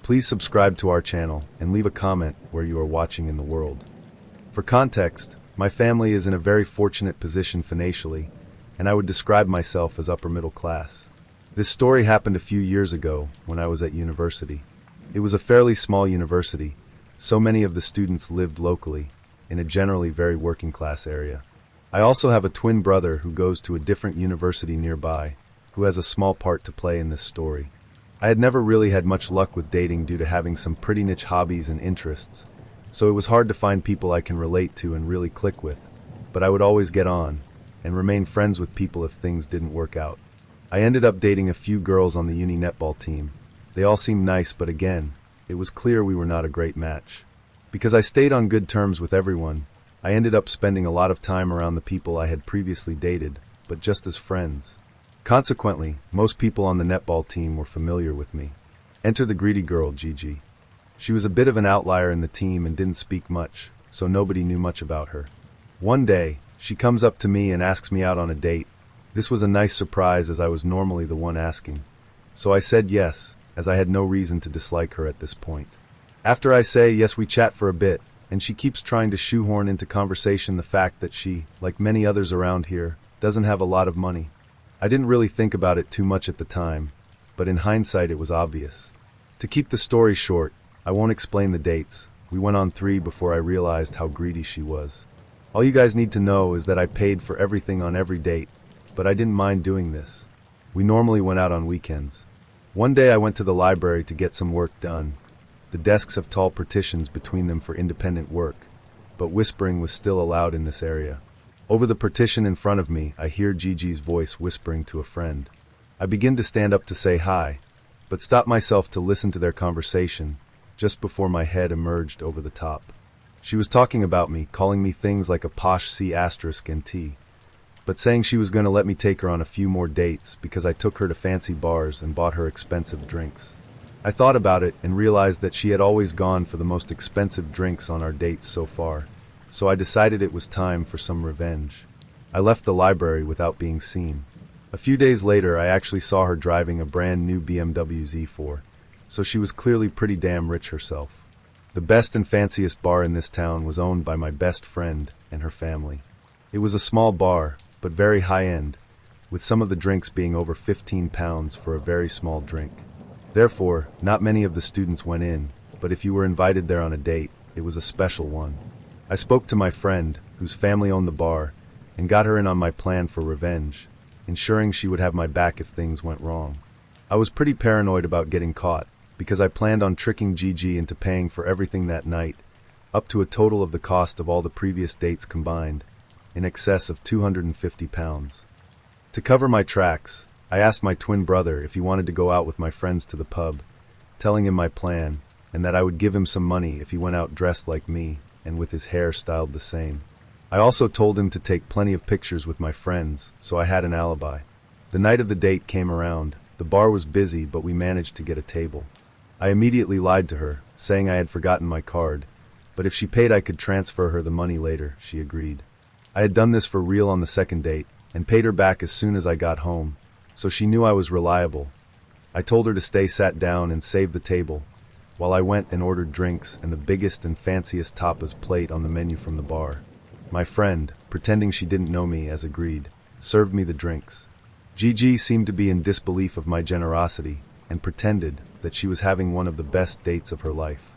Please subscribe to our channel and leave a comment where you are watching in the world. For context, my family is in a very fortunate position financially, and I would describe myself as upper middle class. This story happened a few years ago when I was at university. It was a fairly small university, so many of the students lived locally, in a generally very working class area. I also have a twin brother who goes to a different university nearby, who has a small part to play in this story. I had never really had much luck with dating due to having some pretty niche hobbies and interests, so it was hard to find people I can relate to and really click with, but I would always get on, and remain friends with people if things didn't work out. I ended up dating a few girls on the uni netball team. They all seemed nice, but again, it was clear we were not a great match. Because I stayed on good terms with everyone, I ended up spending a lot of time around the people I had previously dated, but just as friends. Consequently, most people on the netball team were familiar with me. Enter the greedy girl, Gigi. She was a bit of an outlier in the team and didn't speak much, so nobody knew much about her. One day, she comes up to me and asks me out on a date. This was a nice surprise as I was normally the one asking. So I said yes, as I had no reason to dislike her at this point. After I say yes, we chat for a bit, and she keeps trying to shoehorn into conversation the fact that she, like many others around here, doesn't have a lot of money. I didn't really think about it too much at the time, but in hindsight it was obvious. To keep the story short, I won't explain the dates. We went on 3 before I realized how greedy she was. All you guys need to know is that I paid for everything on every date, but I didn't mind doing this. We normally went out on weekends. One day I went to the library to get some work done. The desks have tall partitions between them for independent work, but whispering was still allowed in this area. Over the partition in front of me, I hear Gigi's voice whispering to a friend. I begin to stand up to say hi, but stop myself to listen to their conversation, just before my head emerged over the top. She was talking about me, calling me things like a posh C** and T, but saying she was going to let me take her on a few more dates because I took her to fancy bars and bought her expensive drinks. I thought about it and realized that she had always gone for the most expensive drinks on our dates so far, so I decided it was time for some revenge. I left the library without being seen. A few days later, I actually saw her driving a brand new BMW Z4, so she was clearly pretty damn rich herself. The best and fanciest bar in this town was owned by my best friend and her family. It was a small bar, but very high-end, with some of the drinks being over 15 pounds for a very small drink. Therefore, not many of the students went in, but if you were invited there on a date, it was a special one. I spoke to my friend, whose family owned the bar, and got her in on my plan for revenge, ensuring she would have my back if things went wrong. I was pretty paranoid about getting caught, because I planned on tricking Gigi into paying for everything that night, up to a total of the cost of all the previous dates combined, in excess of 250 pounds. To cover my tracks, I asked my twin brother if he wanted to go out with my friends to the pub, telling him my plan, and that I would give him some money if he went out dressed like me and with his hair styled the same. I also told him to take plenty of pictures with my friends, so I had an alibi. The night of the date came around. The bar was busy, but we managed to get a table. I immediately lied to her, saying I had forgotten my card, but if she paid I could transfer her the money later. She agreed. I had done this for real on the second date, and paid her back as soon as I got home, so she knew I was reliable. I told her to stay sat down and save the table, while I went and ordered drinks and the biggest and fanciest tapas plate on the menu from the bar. My friend, pretending she didn't know me as agreed, served me the drinks. Gigi seemed to be in disbelief of my generosity and pretended that she was having one of the best dates of her life.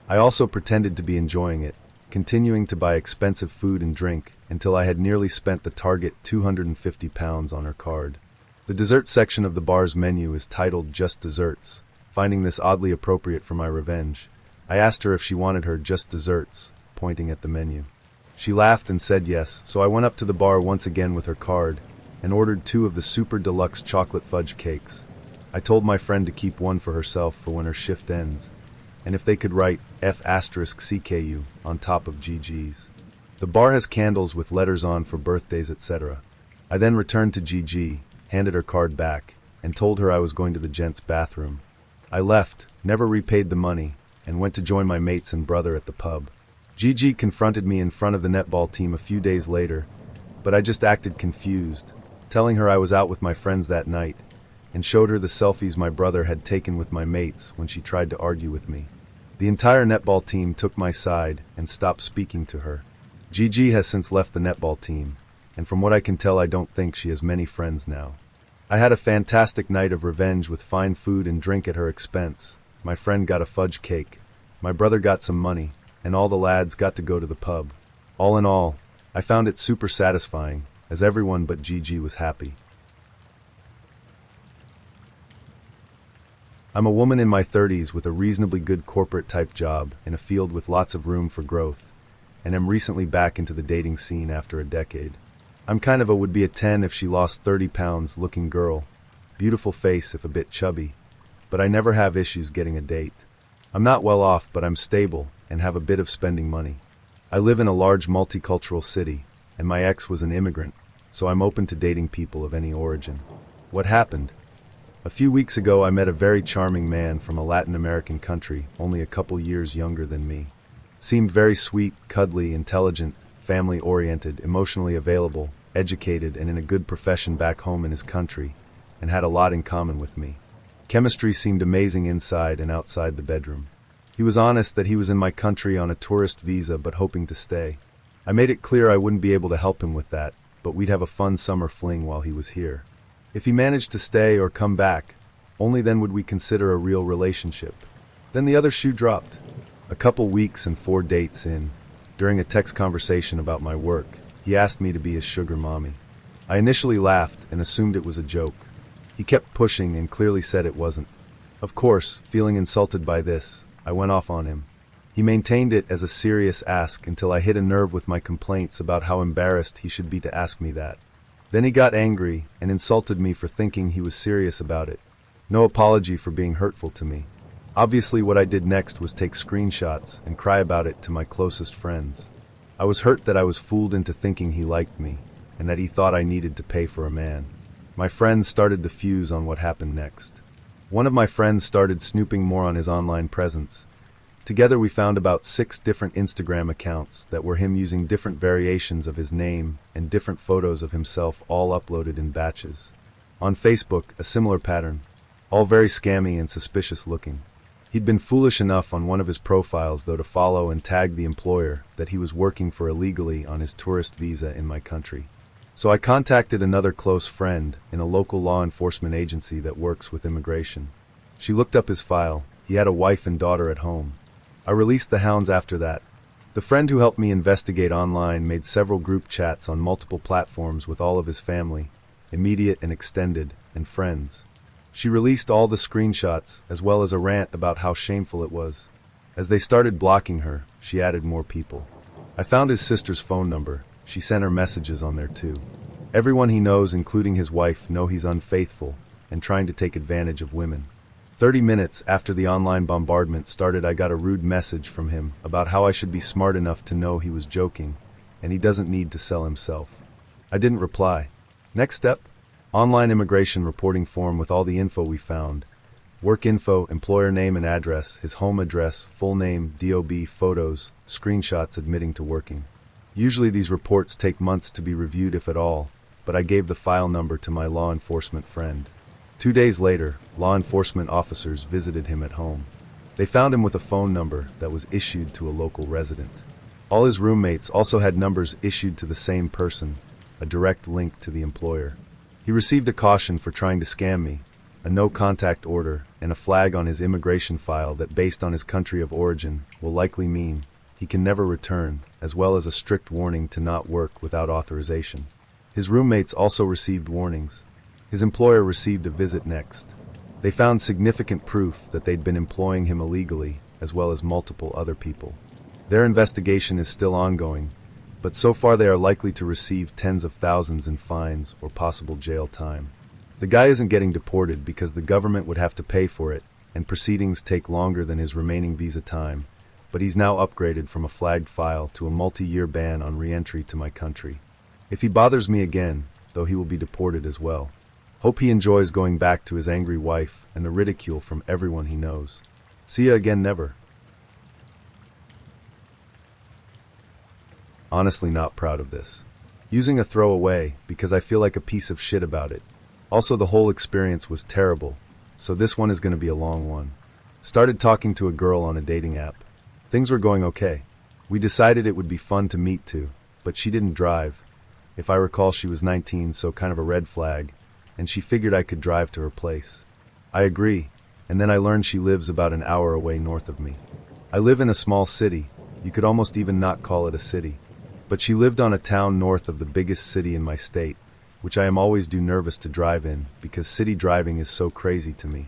I also pretended to be enjoying it, continuing to buy expensive food and drink until I had nearly spent the target 250 pounds on her card. The dessert section of the bar's menu is titled Just Desserts. Finding this oddly appropriate for my revenge, I asked her if she wanted her just desserts, pointing at the menu. She laughed and said yes, so I went up to the bar once again with her card and ordered 2 of the super deluxe chocolate fudge cakes. I told my friend to keep one for herself for when her shift ends, and if they could write F***CKU on top of GG's. The bar has candles with letters on for birthdays, etc. I then returned to Gigi, handed her card back, and told her I was going to the gents' bathroom. I left, never repaid the money, and went to join my mates and brother at the pub. Gigi confronted me in front of the netball team a few days later, but I just acted confused, telling her I was out with my friends that night, and showed her the selfies my brother had taken with my mates when she tried to argue with me. The entire netball team took my side and stopped speaking to her. Gigi has since left the netball team, and from what I can tell, I don't think she has many friends now. I had a fantastic night of revenge with fine food and drink at her expense. My friend got a fudge cake, my brother got some money, and all the lads got to go to the pub. All in all, I found it super satisfying, as everyone but Gigi was happy. I'm a woman in my 30s with a reasonably good corporate-type job in a field with lots of room for growth, and am recently back into the dating scene after a decade. I'm kind of a would-be a 10 if she lost 30 pounds looking girl, beautiful face if a bit chubby, but I never have issues getting a date. I'm not well off, but I'm stable and have a bit of spending money. I live in a large multicultural city, and my ex was an immigrant, so I'm open to dating people of any origin. What happened? A few weeks ago I met a very charming man from a Latin American country, only a couple years younger than me. Seemed very sweet, cuddly, intelligent, family-oriented, emotionally available, educated, and in a good profession back home in his country, and had a lot in common with me. Chemistry seemed amazing inside and outside the bedroom. He was honest that he was in my country on a tourist visa but hoping to stay. I made it clear I wouldn't be able to help him with that, but we'd have a fun summer fling while he was here. If he managed to stay or come back, only then would we consider a real relationship. Then the other shoe dropped. A couple weeks and 4 dates in, during a text conversation about my work, he asked me to be his sugar mommy. I initially laughed and assumed it was a joke. He kept pushing and clearly said it wasn't. Of course, feeling insulted by this, I went off on him. He maintained it as a serious ask until I hit a nerve with my complaints about how embarrassed he should be to ask me that. Then he got angry and insulted me for thinking he was serious about it. No apology for being hurtful to me. Obviously, what I did next was take screenshots and cry about it to my closest friends. I was hurt that I was fooled into thinking he liked me, and that he thought I needed to pay for a man. My friends started the fuse on what happened next. One of my friends started snooping more on his online presence. Together we found about 6 different Instagram accounts that were him using different variations of his name and different photos of himself, all uploaded in batches. On Facebook, a similar pattern, all very scammy and suspicious looking. He'd been foolish enough on one of his profiles, though, to follow and tag the employer that he was working for illegally on his tourist visa in my country. So I contacted another close friend in a local law enforcement agency that works with immigration. She looked up his file. He had a wife and daughter at home. I released the hounds after that. The friend who helped me investigate online made several group chats on multiple platforms with all of his family, immediate and extended, and friends. She released all the screenshots, as well as a rant about how shameful it was. As they started blocking her, she added more people. I found his sister's phone number. She sent her messages on there too. Everyone he knows, including his wife, know he's unfaithful and trying to take advantage of women. 30 minutes after the online bombardment started, I got a rude message from him about how I should be smart enough to know he was joking, and he doesn't need to sell himself. I didn't reply. Next step? Online immigration reporting form with all the info we found. Work info, employer name and address, his home address, full name, DOB, photos, screenshots admitting to working. Usually these reports take months to be reviewed, if at all, but I gave the file number to my law enforcement friend. 2 days later, law enforcement officers visited him at home. They found him with a phone number that was issued to a local resident. All his roommates also had numbers issued to the same person, a direct link to the employer. He received a caution for trying to scam me, a no-contact order, and a flag on his immigration file that, based on his country of origin, will likely mean he can never return, as well as a strict warning to not work without authorization. His roommates also received warnings. His employer received a visit next. They found significant proof that they'd been employing him illegally, as well as multiple other people. Their investigation is still ongoing, but so far they are likely to receive tens of thousands in fines or possible jail time. The guy isn't getting deported because the government would have to pay for it, and proceedings take longer than his remaining visa time, but he's now upgraded from a flagged file to a multi-year ban on re-entry to my country. If he bothers me again, though, he will be deported as well. Hope he enjoys going back to his angry wife and the ridicule from everyone he knows. See ya again, never. Honestly not proud of this. Using a throwaway because I feel like a piece of shit about it. Also, the whole experience was terrible, so this one is going to be a long one. Started talking to a girl on a dating app. Things were going okay. We decided it would be fun to meet too, but she didn't drive. If I recall, she was 19, so kind of a red flag, and she figured I could drive to her place. I agree, and then I learned she lives about an hour away north of me. I live in a small city. You could almost even not call it a city. But she lived on a town north of the biggest city in my state, which I am always nervous to drive in because city driving is so crazy to me.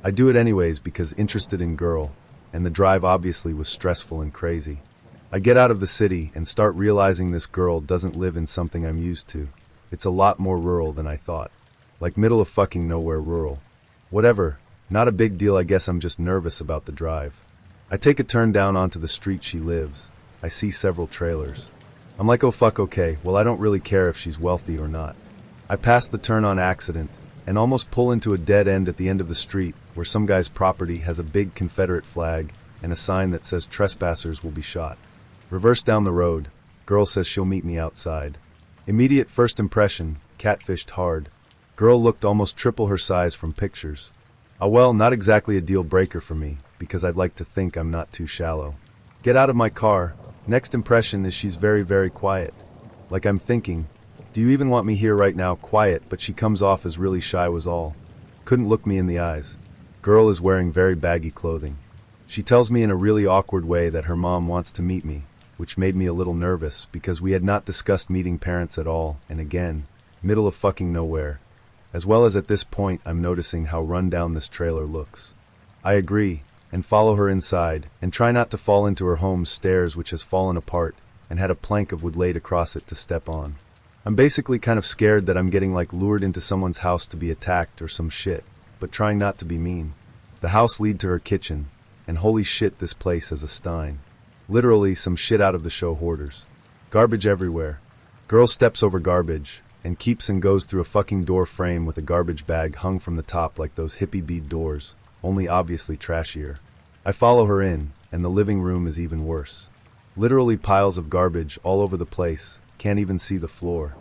I do it anyways because interested in girl, and the drive obviously was stressful and crazy. I get out of the city and start realizing this girl doesn't live in something I'm used to. It's a lot more rural than I thought. Like middle of fucking nowhere rural. Whatever, not a big deal, I guess I'm just nervous about the drive. I take a turn down onto the street she lives. I see several trailers. I'm like, oh fuck, okay, well I don't really care if she's wealthy or not. I pass the turn on accident and almost pull into a dead end at the end of the street where some guy's property has a big Confederate flag and a sign that says trespassers will be shot. Reverse down the road. Girl says she'll meet me outside. Immediate first impression, catfished hard. Girl looked almost triple her size from pictures. Well, not exactly a deal breaker for me, because I'd like to think I'm not too shallow. Get out of my car. Next impression is she's very, very quiet. Like I'm thinking, do you even want me here right now? Quiet, but she comes off as really shy was all. Couldn't look me in the eyes. Girl is wearing very baggy clothing. She tells me in a really awkward way that her mom wants to meet me, which made me a little nervous because we had not discussed meeting parents at all, and again, middle of fucking nowhere. As well as at this point, I'm noticing how run down this trailer looks. I agree, and follow her inside, and try not to fall into her home's stairs, which has fallen apart, and had a plank of wood laid across it to step on. I'm basically kind of scared that I'm getting like lured into someone's house to be attacked or some shit, but trying not to be mean. The house lead to her kitchen, and holy shit, this place is a stein. Literally some shit out of the show Hoarders. Garbage everywhere. Girl steps over garbage, and keeps and goes through a fucking door frame with a garbage bag hung from the top like those hippie bead doors, only obviously trashier. I follow her in, and the living room is even worse. Literally piles of garbage all over the place, can't even see the floor.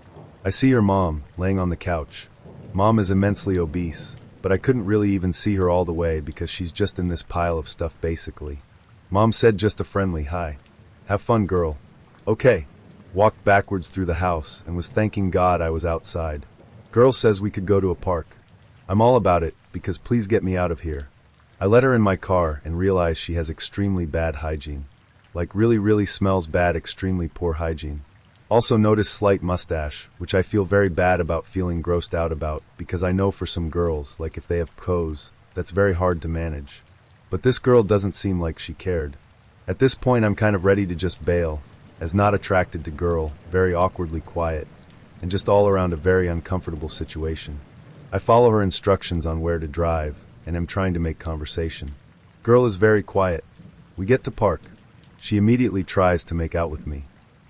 I see her mom, laying on the couch. Mom is immensely obese, but I couldn't really even see her all the way because she's just in this pile of stuff basically. Mom said just a friendly hi. Have fun, girl. Okay. Walked backwards through the house and was thanking God I was outside. Girl says we could go to a park. I'm all about it, because please get me out of here. I let her in my car and realize she has extremely bad hygiene. Like really, really smells bad, extremely poor hygiene. Also notice slight mustache, which I feel very bad about feeling grossed out about, because I know for some girls, like if they have pose, that's very hard to manage. But this girl doesn't seem like she cared. At this point I'm kind of ready to just bail, as not attracted to girl, very awkwardly quiet, and just all around a very uncomfortable situation. I follow her instructions on where to drive, and am trying to make conversation. Girl is very quiet. We get to park. She immediately tries to make out with me.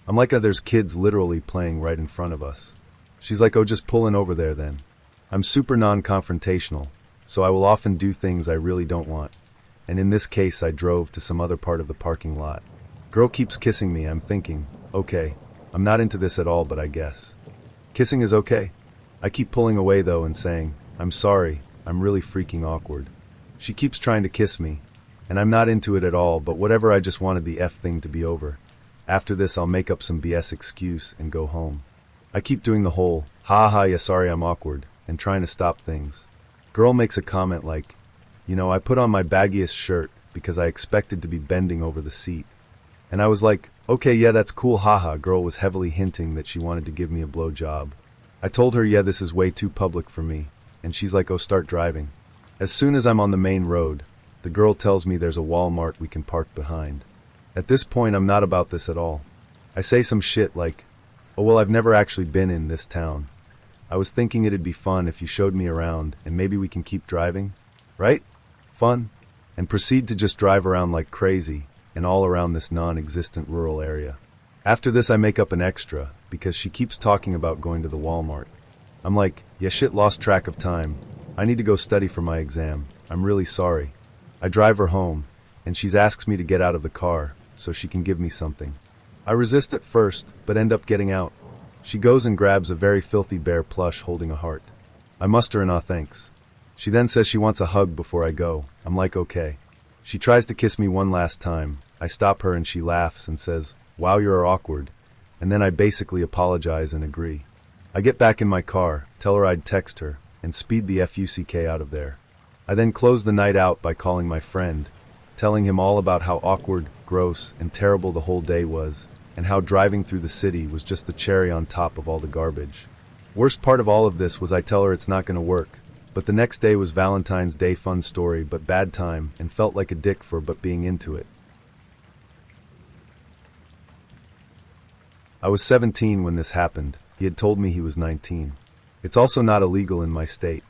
I'm like, there's kids literally playing right in front of us. She's like, oh, just pull in over there then. I'm super non-confrontational, so I will often do things I really don't want. And in this case, I drove to some other part of the parking lot. Girl keeps kissing me. I'm thinking, okay, I'm not into this at all, but I guess. Kissing is okay. I keep pulling away though and saying, I'm sorry, I'm really freaking awkward. She keeps trying to kiss me, and I'm not into it at all, but whatever, I just wanted the F thing to be over. After this, I'll make up some BS excuse and go home. I keep doing the whole, ha ha, yeah, sorry I'm awkward, and trying to stop things. Girl makes a comment like, you know, I put on my baggiest shirt because I expected to be bending over the seat. And I was like, okay, yeah, that's cool, haha. Girl was heavily hinting that she wanted to give me a blowjob. I told her, yeah, this is way too public for me. And she's like, oh, start driving. As soon as I'm on the main road, the girl tells me there's a Walmart we can park behind. At this point, I'm not about this at all. I say some shit like, oh, well, I've never actually been in this town. I was thinking it'd be fun if you showed me around and maybe we can keep driving. Right? Fun? And proceed to just drive around like crazy, and all around this non-existent rural area. After this, I make up an extra, because she keeps talking about going to the Walmart. I'm like, yeah, shit, lost track of time. I need to go study for my exam. I'm really sorry. I drive her home, and she asks me to get out of the car, so she can give me something. I resist at first, but end up getting out. She goes and grabs a very filthy bear plush holding a heart. I muster an aw thanks. She then says she wants a hug before I go. I'm like, okay. She tries to kiss me one last time. I stop her and she laughs and says, wow, you're awkward. And then I basically apologize and agree. I get back in my car, tell her I'd text her, and speed the fuck out of there. I then close the night out by calling my friend, telling him all about how awkward, gross, and terrible the whole day was, and how driving through the city was just the cherry on top of all the garbage. Worst part of all of this was I tell her it's not going to work, but the next day was Valentine's Day, fun story but bad time, and felt like a dick for but being into it. I was 17 when this happened. He had told me he was 19. It's also not illegal in my state.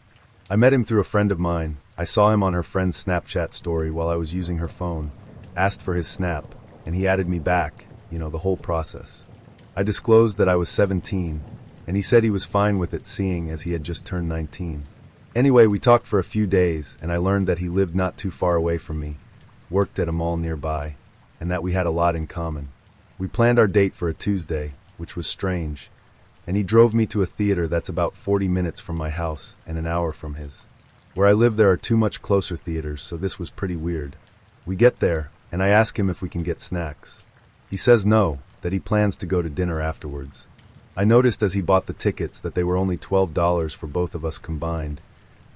I met him through a friend of mine. I saw him on her friend's Snapchat story while I was using her phone, asked for his snap, and he added me back, the whole process. I disclosed that I was 17, and he said he was fine with it seeing as he had just turned 19. Anyway, we talked for a few days, and I learned that he lived not too far away from me, worked at a mall nearby, and that we had a lot in common. We planned our date for a Tuesday, which was strange, and he drove me to a theater that's about 40 minutes from my house and an hour from his. Where I live there are two much closer theaters, so this was pretty weird. We get there, and I ask him if we can get snacks. He says no, that he plans to go to dinner afterwards. I noticed as he bought the tickets that they were only $12 for both of us combined,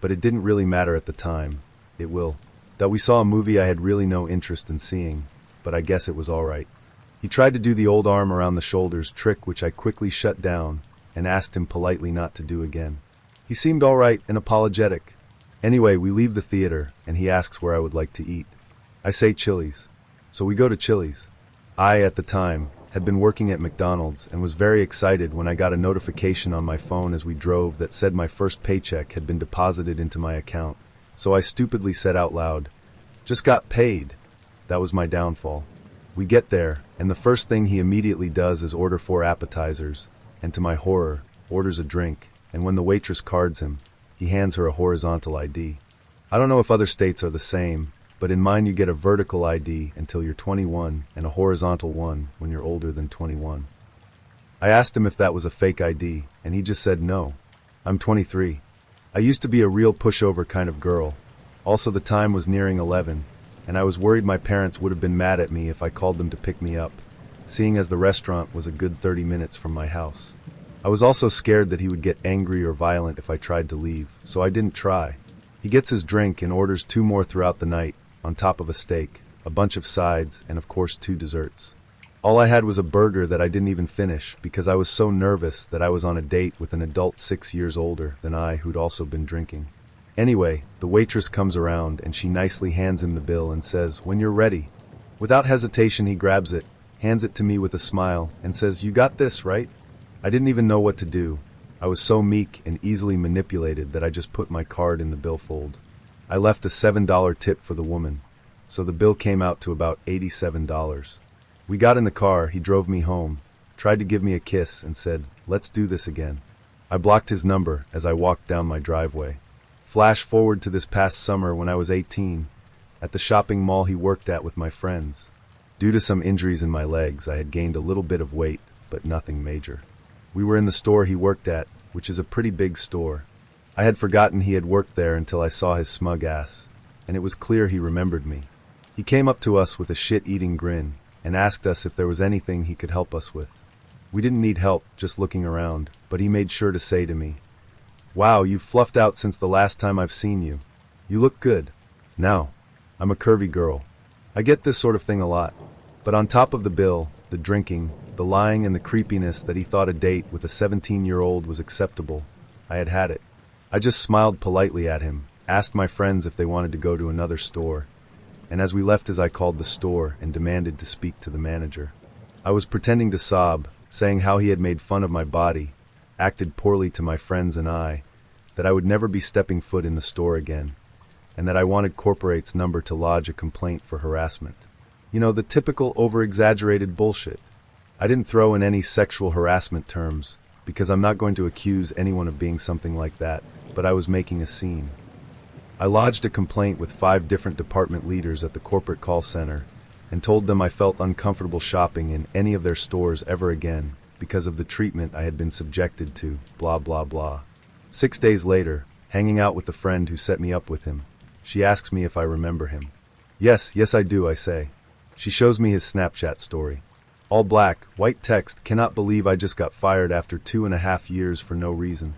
but it didn't really matter at the time. That we saw a movie I had really no interest in seeing, but I guess it was alright. He tried to do the old arm around the shoulders trick, which I quickly shut down and asked him politely not to do again. He seemed alright and apologetic. Anyway, we leave the theater, and he asks where I would like to eat. I say Chili's. So we go to Chili's. I, at the time, had been working at McDonald's and was very excited when I got a notification on my phone as we drove that said my first paycheck had been deposited into my account. So I stupidly said out loud, "Just got paid." That was my downfall. We get there, and the first thing he immediately does is order 4 appetizers, and to my horror, orders a drink, and when the waitress cards him, he hands her a horizontal ID. I don't know if other states are the same, but in mine you get a vertical ID until you're 21 and a horizontal one when you're older than 21. I asked him if that was a fake ID, and he just said no. I'm 23. I used to be a real pushover kind of girl. Also, the time was nearing 11, and I was worried my parents would have been mad at me if I called them to pick me up, seeing as the restaurant was a good 30 minutes from my house. I was also scared that he would get angry or violent if I tried to leave, so I didn't try. He gets his drink and orders 2 more throughout the night, on top of a steak, a bunch of sides, and of course 2 desserts. All I had was a burger that I didn't even finish because I was so nervous that I was on a date with an adult 6 years older than I who'd also been drinking. Anyway, the waitress comes around and she nicely hands him the bill and says, "When you're ready." Without hesitation, he grabs it, hands it to me with a smile, and says, "You got this, right?" I didn't even know what to do. I was so meek and easily manipulated that I just put my card in the billfold. I left a $7 tip for the woman, so the bill came out to about $87. We got in the car, he drove me home, tried to give me a kiss, and said, "Let's do this again." I blocked his number as I walked down my driveway. Flash forward to this past summer when I was 18, at the shopping mall he worked at with my friends. Due to some injuries in my legs, I had gained a little bit of weight, but nothing major. We were in the store he worked at, which is a pretty big store. I had forgotten he had worked there until I saw his smug ass, and it was clear he remembered me. He came up to us with a shit-eating grin and asked us if there was anything he could help us with. We didn't need help, just looking around, but he made sure to say to me, "Wow, you've fluffed out since the last time I've seen you. You look good." Now, I'm a curvy girl. I get this sort of thing a lot. But on top of the bill, the drinking, the lying, and the creepiness that he thought a date with a 17-year-old was acceptable, I had it. I just smiled politely at him, asked my friends if they wanted to go to another store, and as we left I called the store and demanded to speak to the manager. I was pretending to sob, saying how he had made fun of my body, acted poorly to my friends and I, that I would never be stepping foot in the store again, and that I wanted corporate's number to lodge a complaint for harassment. You know, the typical over-exaggerated bullshit. I didn't throw in any sexual harassment terms, because I'm not going to accuse anyone of being something like that, but I was making a scene. I lodged a complaint with 5 different department leaders at the corporate call center, and told them I felt uncomfortable shopping in any of their stores ever again, because of the treatment I had been subjected to, blah blah blah. 6 days later, hanging out with the friend who set me up with him, she asks me if I remember him. Yes, I do, I say. She shows me his Snapchat story. All black, white text, cannot believe I just got fired after 2.5 years for no reason.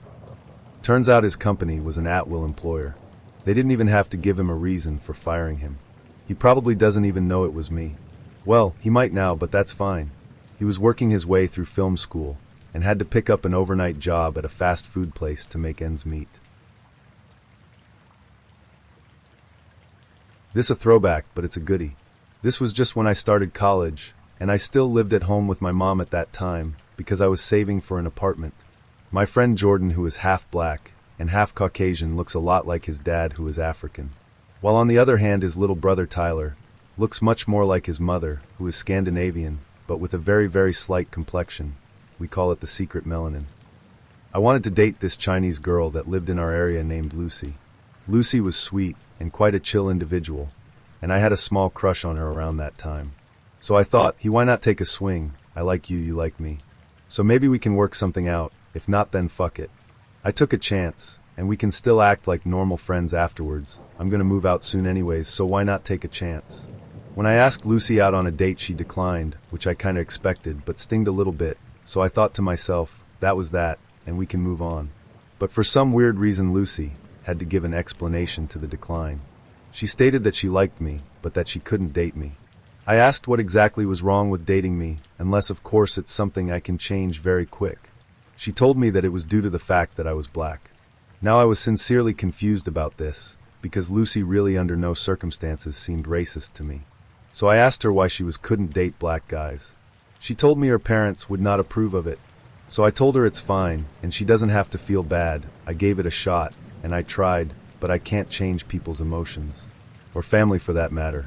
Turns out his company was an at-will employer. They didn't even have to give him a reason for firing him. He probably doesn't even know it was me. Well, he might now, but that's fine. He was working his way through film school and had to pick up an overnight job at a fast food place to make ends meet. This a throwback, but it's a goodie. This was just when I started college, and I still lived at home with my mom at that time because I was saving for an apartment. My friend Jordan, who is half black and half Caucasian, looks a lot like his dad, who is African. While on the other hand, his little brother Tyler looks much more like his mother, who is Scandinavian, but with a very, very slight complexion. We call it the secret melanin. I wanted to date this Chinese girl that lived in our area named Lucy. Lucy was sweet and quite a chill individual, and I had a small crush on her around that time. So I thought, why not take a swing? I like you, you like me. So maybe we can work something out. If not, then fuck it. I took a chance, and we can still act like normal friends afterwards. I'm gonna move out soon anyways, so why not take a chance? When I asked Lucy out on a date, she declined, which I kinda expected, but stinged a little bit, so I thought to myself, that was that, and we can move on. But for some weird reason, Lucy had to give an explanation to the decline. She stated that she liked me, but that she couldn't date me. I asked what exactly was wrong with dating me, unless of course it's something I can change very quick. She told me that it was due to the fact that I was black. Now I was sincerely confused about this, because Lucy really under no circumstances seemed racist to me. So I asked her why she couldn't date black guys. She told me her parents would not approve of it. So I told her it's fine, and she doesn't have to feel bad. I gave it a shot, and I tried, but I can't change people's emotions. Or family for that matter.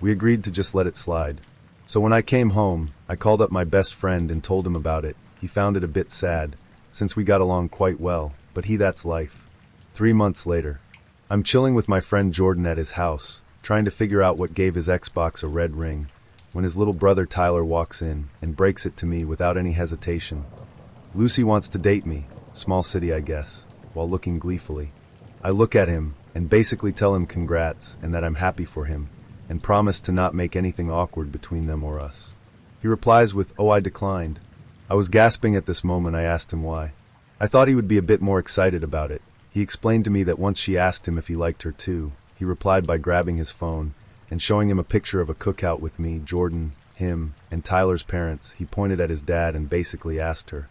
We agreed to just let it slide. So when I came home, I called up my best friend and told him about it. He found it a bit sad, since we got along quite well, but that's life. 3 months later, I'm chilling with my friend Jordan at his house, trying to figure out what gave his Xbox a red ring, when his little brother Tyler walks in and breaks it to me without any hesitation. Lucy wants to date me, small city I guess, while looking gleefully. I look at him and basically tell him congrats and that I'm happy for him, and promise to not make anything awkward between them or us. He replies with, "Oh, I declined." I was gasping at this moment. I asked him why. I thought he would be a bit more excited about it. He explained to me that once she asked him if he liked her too, he replied by grabbing his phone and showing him a picture of a cookout with me, Jordan, him, and Tyler's parents. He pointed at his dad and basically asked her,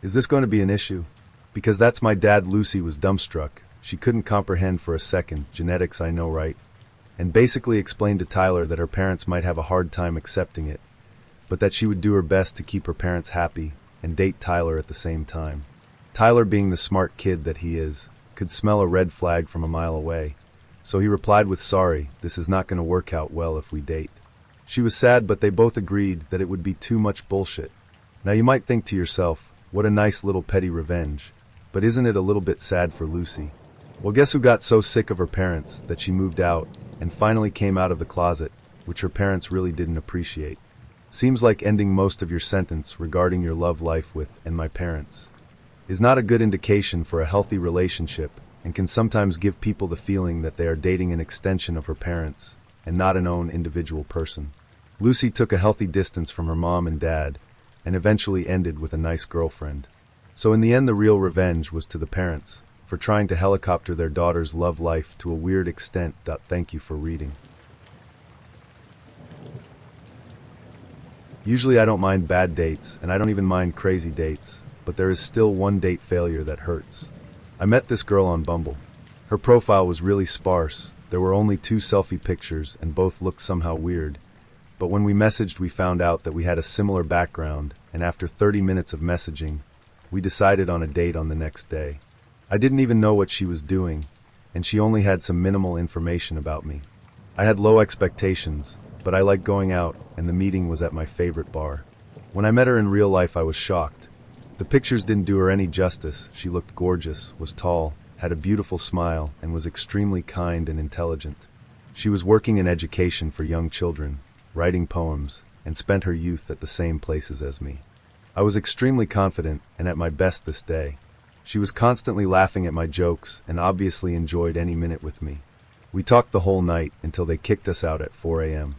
"Is this going to be an issue?" Because that's my dad. Lucy was dumbstruck. She couldn't comprehend for a second. Genetics, I know, right? And basically explained to Tyler that her parents might have a hard time accepting it, but that she would do her best to keep her parents happy and date Tyler at the same time. Tyler, being the smart kid that he is, could smell a red flag from a mile away, so he replied with, "Sorry, this is not going to work out well if we date." She was sad, but they both agreed that it would be too much bullshit. Now you might think to yourself, what a nice little petty revenge, but isn't it a little bit sad for Lucy? Well, guess who got so sick of her parents that she moved out and finally came out of the closet, which her parents really didn't appreciate. Seems like ending most of your sentence regarding your love life with "and my parents" is not a good indication for a healthy relationship, and can sometimes give people the feeling that they are dating an extension of her parents and not an own individual person. Lucy took a healthy distance from her mom and dad and eventually ended with a nice girlfriend. So in the end, the real revenge was to the parents for trying to helicopter their daughter's love life to a weird extent. Thank you for reading. Usually I don't mind bad dates, and I don't even mind crazy dates, but there is still one date failure that hurts. I met this girl on Bumble. Her profile was really sparse. There were only 2 selfie pictures, and both looked somehow weird. But when we messaged, we found out that we had a similar background, and after 30 minutes of messaging, we decided on a date on the next day. I didn't even know what she was doing, and she only had some minimal information about me. I had low expectations, but I like going out, and the meeting was at my favorite bar. When I met her in real life, I was shocked. The pictures didn't do her any justice. She looked gorgeous, was tall, had a beautiful smile, and was extremely kind and intelligent. She was working in education for young children, writing poems, and spent her youth at the same places as me. I was extremely confident and at my best this day. She was constantly laughing at my jokes and obviously enjoyed any minute with me. We talked the whole night until they kicked us out at 4 a.m.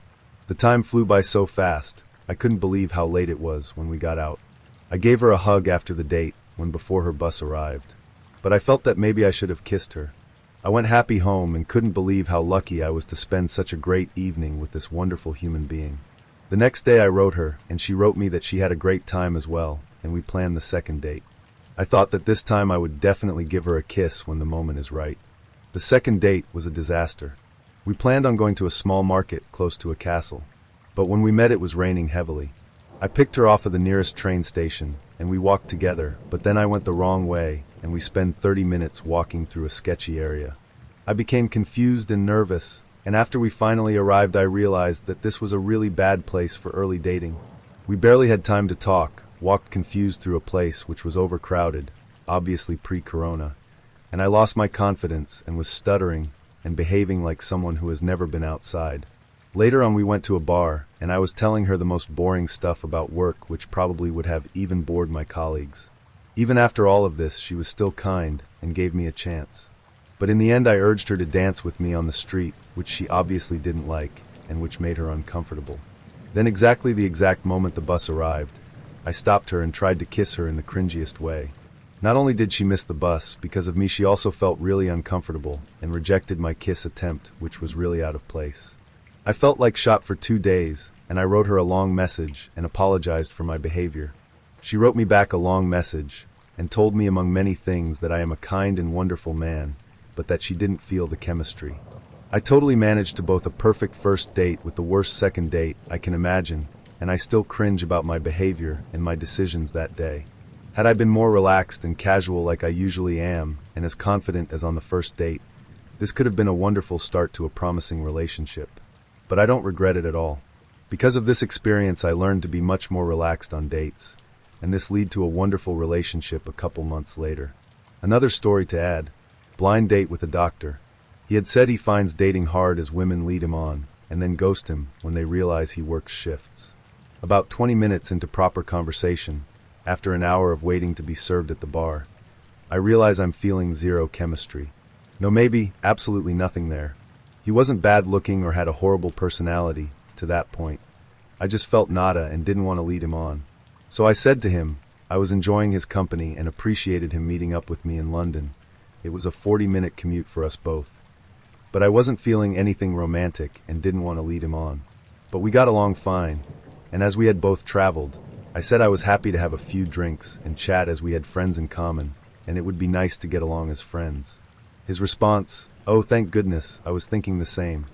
The time flew by so fast, I couldn't believe how late it was when we got out. I gave her a hug after the date when before her bus arrived. But I felt that maybe I should have kissed her. I went happy home and couldn't believe how lucky I was to spend such a great evening with this wonderful human being. The next day I wrote her, and she wrote me that she had a great time as well, and we planned the second date. I thought that this time I would definitely give her a kiss when the moment is right. The second date was a disaster. We planned on going to a small market close to a castle, but when we met it was raining heavily. I picked her off of the nearest train station, and we walked together, but then I went the wrong way, and we spent 30 minutes walking through a sketchy area. I became confused and nervous, and after we finally arrived I realized that this was a really bad place for early dating. We barely had time to talk, walked confused through a place which was overcrowded, obviously pre-corona, and I lost my confidence and was stuttering and behaving like someone who has never been outside. Later on we went to a bar, and I was telling her the most boring stuff about work which probably would have even bored my colleagues. Even after all of this, she was still kind and gave me a chance. But in the end I urged her to dance with me on the street, which she obviously didn't like, and which made her uncomfortable. Then exactly the exact moment the bus arrived, I stopped her and tried to kiss her in the cringiest way. Not only did she miss the bus, because of me she also felt really uncomfortable and rejected my kiss attempt, which was really out of place. I felt like shot for 2 days, and I wrote her a long message and apologized for my behavior. She wrote me back a long message and told me among many things that I am a kind and wonderful man, but that she didn't feel the chemistry. I totally managed to both a perfect first date with the worst second date I can imagine, and I still cringe about my behavior and my decisions that day. Had I been more relaxed and casual like I usually am, and as confident as on the first date, this could have been a wonderful start to a promising relationship. But I don't regret it at all. Because of this experience I learned to be much more relaxed on dates, and this led to a wonderful relationship a couple months later. Another story to add: blind date with a doctor. He had said he finds dating hard as women lead him on, and then ghost him when they realize he works shifts. About 20 minutes into proper conversation, after an hour of waiting to be served at the bar, I realize I'm feeling zero chemistry. No, maybe absolutely nothing there. He wasn't bad looking or had a horrible personality to that point. I just felt nada and didn't want to lead him on. So I said to him I was enjoying his company and appreciated him meeting up with me in London. It was a 40-minute commute for us both. But I wasn't feeling anything romantic and didn't want to lead him on. But we got along fine, and as we had both traveled, I said I was happy to have a few drinks and chat as we had friends in common, and it would be nice to get along as friends. His response: "Oh, thank goodness, I was thinking the same."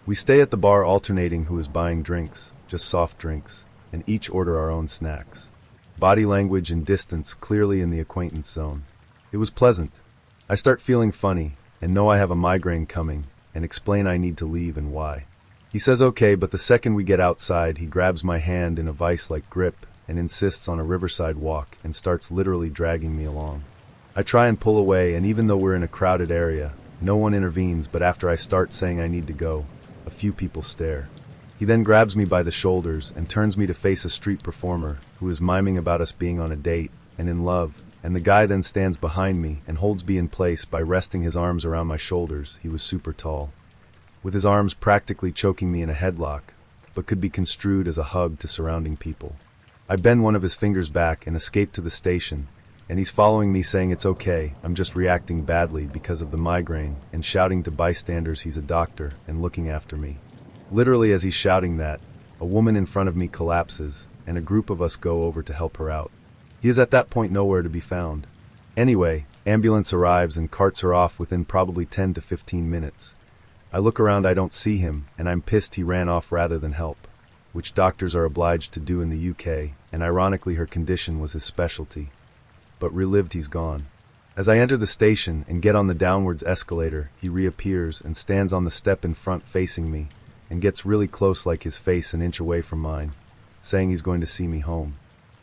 We stay at the bar alternating who is buying drinks, just soft drinks, and each order our own snacks. Body language and distance clearly in the acquaintance zone. It was pleasant. I start feeling funny, and know I have a migraine coming, and explain I need to leave and why. He says okay, but the second we get outside he grabs my hand in a vice-like grip and insists on a riverside walk and starts literally dragging me along. I try and pull away, and even though we're in a crowded area, no one intervenes, but after I start saying I need to go, a few people stare. He then grabs me by the shoulders and turns me to face a street performer who is miming about us being on a date and in love, and the guy then stands behind me and holds me in place by resting his arms around my shoulders. He was super tall, with his arms practically choking me in a headlock, but could be construed as a hug to surrounding people. I bend one of his fingers back and escape to the station, and he's following me saying it's okay, I'm just reacting badly because of the migraine, and shouting to bystanders he's a doctor and looking after me. Literally as he's shouting that, a woman in front of me collapses, and a group of us go over to help her out. He is at that point nowhere to be found. Anyway, ambulance arrives and carts her off within probably 10 to 15 minutes. I look around, I don't see him, and I'm pissed he ran off rather than help, which doctors are obliged to do in the UK, and ironically her condition was his specialty. But relived, he's gone. As I enter the station and get on the downwards escalator, he reappears and stands on the step in front facing me, and gets really close, like his face an inch away from mine, saying he's going to see me home.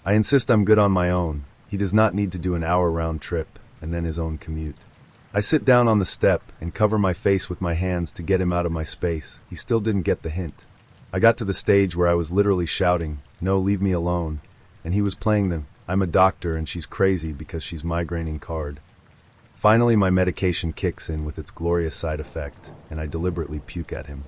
I insist I'm good on my own. He does not need to do an hour round trip, and then his own commute. I sit down on the step and cover my face with my hands to get him out of my space. He still didn't get the hint. I got to the stage where I was literally shouting, "No, leave me alone," and he was playing the I'm a doctor and she's crazy because she's migraining card. Finally, my medication kicks in with its glorious side effect, and I deliberately puke at him.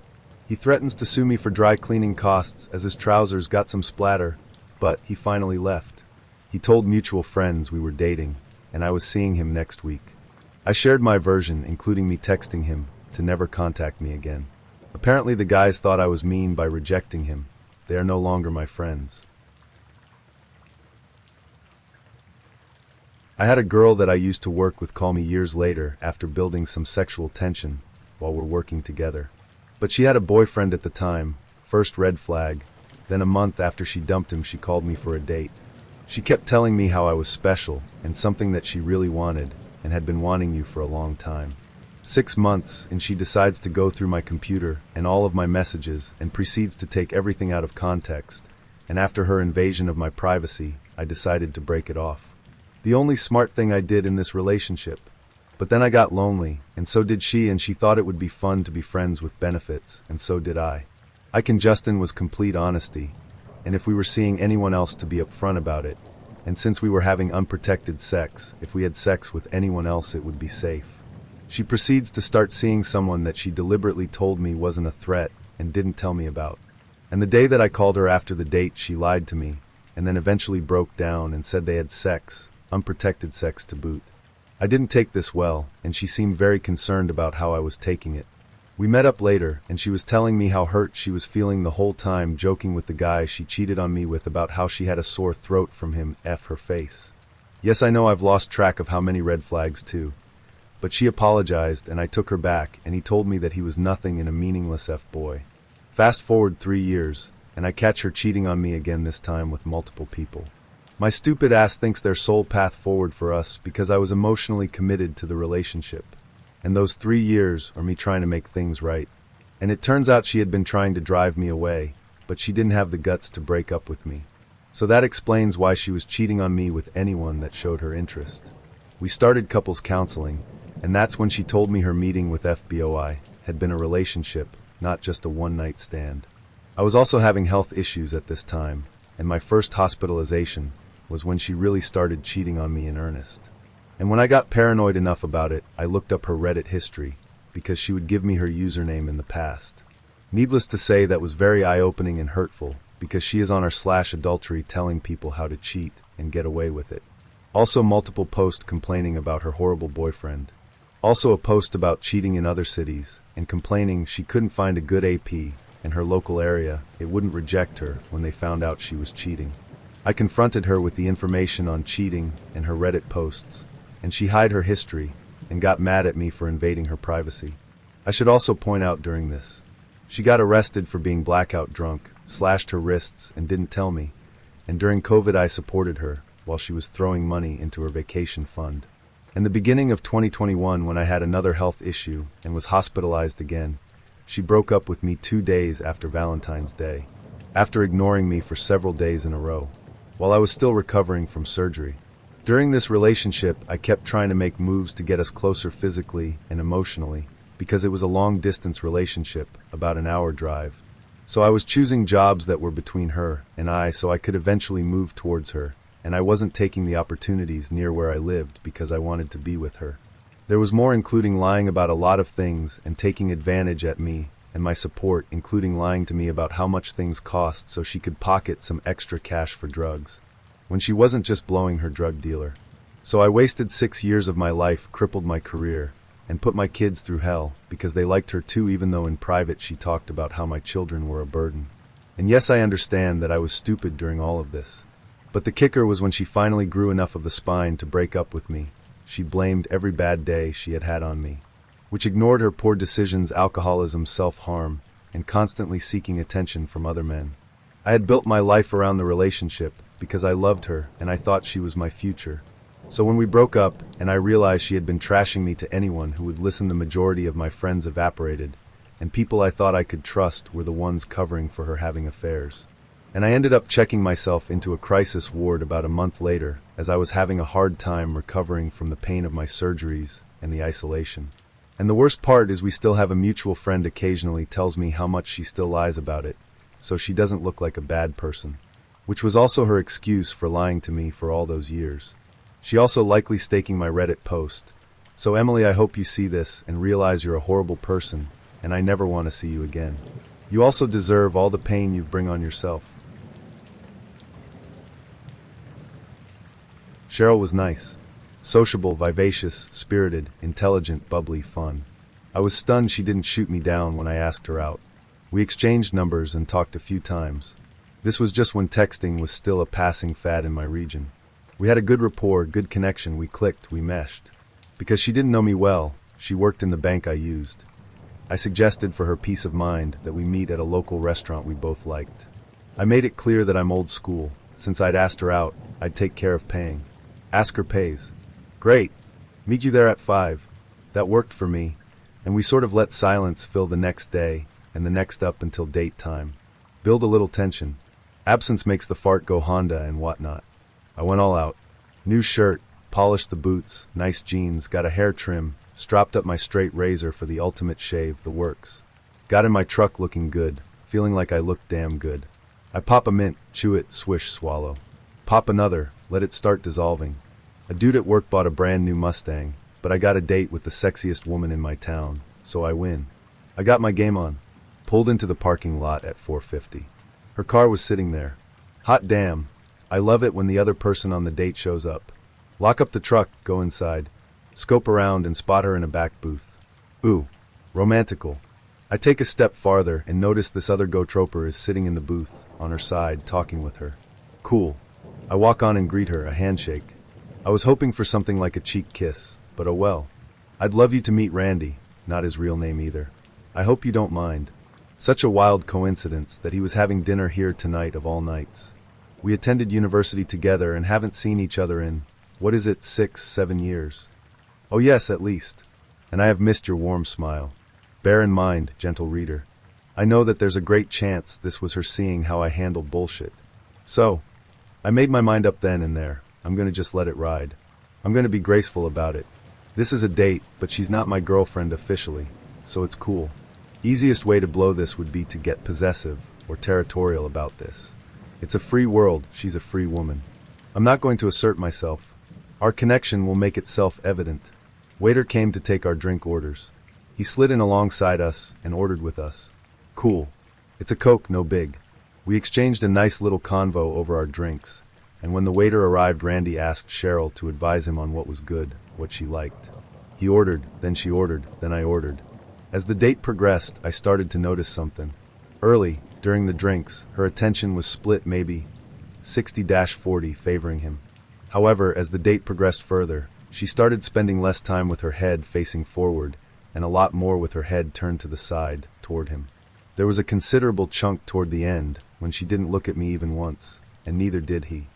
He threatens to sue me for dry cleaning costs as his trousers got some splatter, but he finally left. He told mutual friends we were dating, and I was seeing him next week. I shared my version, including me texting him to never contact me again. Apparently the guys thought I was mean by rejecting him. They are no longer my friends. I had a girl that I used to work with call me years later after building some sexual tension while we're working together. But she had a boyfriend at the time, first red flag, then a month after she dumped him she called me for a date. She kept telling me how I was special and something that she really wanted and had been wanting you for a long time. 6 months and she decides to go through my computer and all of my messages and proceeds to take everything out of context, and after her invasion of my privacy, I decided to break it off. The only smart thing I did in this relationship. But then I got lonely, and so did she, and she thought it would be fun to be friends with benefits, and so did I. Justin was complete honesty, and if we were seeing anyone else to be upfront about it, and since we were having unprotected sex, if we had sex with anyone else it would be safe. She proceeds to start seeing someone that she deliberately told me wasn't a threat and didn't tell me about. And the day that I called her after the date she lied to me, and then eventually broke down and said they had sex, unprotected sex to boot. I didn't take this well, and she seemed very concerned about how I was taking it. We met up later, and she was telling me how hurt she was feeling the whole time, joking with the guy she cheated on me with about how she had a sore throat from him, F her face. Yes, I know I've lost track of how many red flags too. But she apologized, and I took her back, and he told me that he was nothing and a meaningless F-boy. Fast forward 3 years, and I catch her cheating on me again, this time with multiple people. My stupid ass thinks their sole path forward for us because I was emotionally committed to the relationship. And those 3 years are me trying to make things right. And it turns out she had been trying to drive me away, but she didn't have the guts to break up with me. So that explains why she was cheating on me with anyone that showed her interest. We started couples counseling, and that's when she told me her meeting with FBOI had been a relationship, not just a one-night stand. I was also having health issues at this time, and my first hospitalization was when she really started cheating on me in earnest. And when I got paranoid enough about it, I looked up her Reddit history, because she would give me her username in the past. Needless to say, that was very eye-opening and hurtful, because she is on her /adultery telling people how to cheat and get away with it. Also multiple posts complaining about her horrible boyfriend. Also a post about cheating in other cities, and complaining she couldn't find a good AP in her local area, it wouldn't reject her when they found out she was cheating. I confronted her with the information on cheating and her Reddit posts, and she hid her history and got mad at me for invading her privacy. I should also point out during this, she got arrested for being blackout drunk, slashed her wrists and didn't tell me, and during COVID I supported her while she was throwing money into her vacation fund. In the beginning of 2021, when I had another health issue and was hospitalized again, she broke up with me 2 days after Valentine's Day, after ignoring me for several days in a row, while I was still recovering from surgery. During this relationship, I kept trying to make moves to get us closer physically and emotionally, because it was a long-distance relationship, about an hour drive. So I was choosing jobs that were between her and I so I could eventually move towards her, and I wasn't taking the opportunities near where I lived because I wanted to be with her. There was more, including lying about a lot of things and taking advantage at me and my support, including lying to me about how much things cost so she could pocket some extra cash for drugs, when she wasn't just blowing her drug dealer. So I wasted 6 years of my life, crippled my career, and put my kids through hell because they liked her too, even though in private she talked about how my children were a burden. And yes, I understand that I was stupid during all of this. But the kicker was when she finally grew enough of the spine to break up with me. She blamed every bad day she had had on me, which ignored her poor decisions, alcoholism, self-harm, and constantly seeking attention from other men. I had built my life around the relationship because I loved her and I thought she was my future. So when we broke up and I realized she had been trashing me to anyone who would listen, the majority of my friends evaporated, and people I thought I could trust were the ones covering for her having affairs. And I ended up checking myself into a crisis ward about a month later, as I was having a hard time recovering from the pain of my surgeries and the isolation. And the worst part is we still have a mutual friend occasionally tells me how much she still lies about it, so she doesn't look like a bad person. which was also her excuse for lying to me for all those years. She also likely staking my Reddit post. So Emily, I hope you see this and realize you're a horrible person, and I never want to see you again. You also deserve all the pain you bring on yourself. Cheryl was nice. Sociable, vivacious, spirited, intelligent, bubbly, fun. I was stunned she didn't shoot me down when I asked her out. We exchanged numbers and talked a few times. This was just when texting was still a passing fad in my region. We had a good rapport, good connection, we clicked, we meshed. Because she didn't know me well, she worked in the bank I used. I suggested for her peace of mind that we meet at a local restaurant we both liked. I made it clear that I'm old school. Since I'd asked her out, I'd take care of paying. Ask her pays. Great. Meet you there at 5. That worked for me, and we sort of let silence fill the next day and the next up until date time. Build a little tension. Absence makes the fart go Honda and whatnot. I went all out. New shirt, polished the boots, nice jeans, got a hair trim, stropped up my straight razor for the ultimate shave, the works. Got in my truck looking good, feeling like I looked damn good. I pop a mint, chew it, swish, swallow. Pop another, let it start dissolving. A dude at work bought a brand new Mustang, but I got a date with the sexiest woman in my town, so I win. I got my game on. Pulled into the parking lot at 4:50. Her car was sitting there. Hot damn. I love it when the other person on the date shows up. Lock up the truck, go inside. Scope around and spot her in a back booth. Ooh, romantical. I take a step farther and notice this other go-troper is sitting in the booth, on her side, talking with her. Cool. I walk on and greet her, a handshake. I was hoping for something like a cheek kiss, but oh well. I'd love you to meet Randy, not his real name either. I hope you don't mind. Such a wild coincidence that he was having dinner here tonight of all nights. We attended university together and haven't seen each other in, 6, 7 years? Oh yes, at least. And I have missed your warm smile. Bear in mind, gentle reader, I know that there's a great chance this was her seeing how I handle bullshit. So, I made my mind up then and there. I'm gonna just let it ride. I'm gonna be graceful about it. This is a date, but she's not my girlfriend officially, so it's cool. Easiest way to blow this would be to get possessive or territorial about this. It's a free world, she's a free woman. I'm not going to assert myself. Our connection will make itself evident. Waiter came to take our drink orders. He slid in alongside us and ordered with us. Cool. It's a Coke, no big. We exchanged a nice little convo over our drinks, and when the waiter arrived, Randy asked Cheryl to advise him on what was good, what she liked. He ordered, then she ordered, then I ordered. As the date progressed, I started to notice something. Early, during the drinks, her attention was split maybe 60-40 favoring him. However, as the date progressed further, she started spending less time with her head facing forward and a lot more with her head turned to the side, toward him. There was a considerable chunk toward the end when she didn't look at me even once, and neither did he.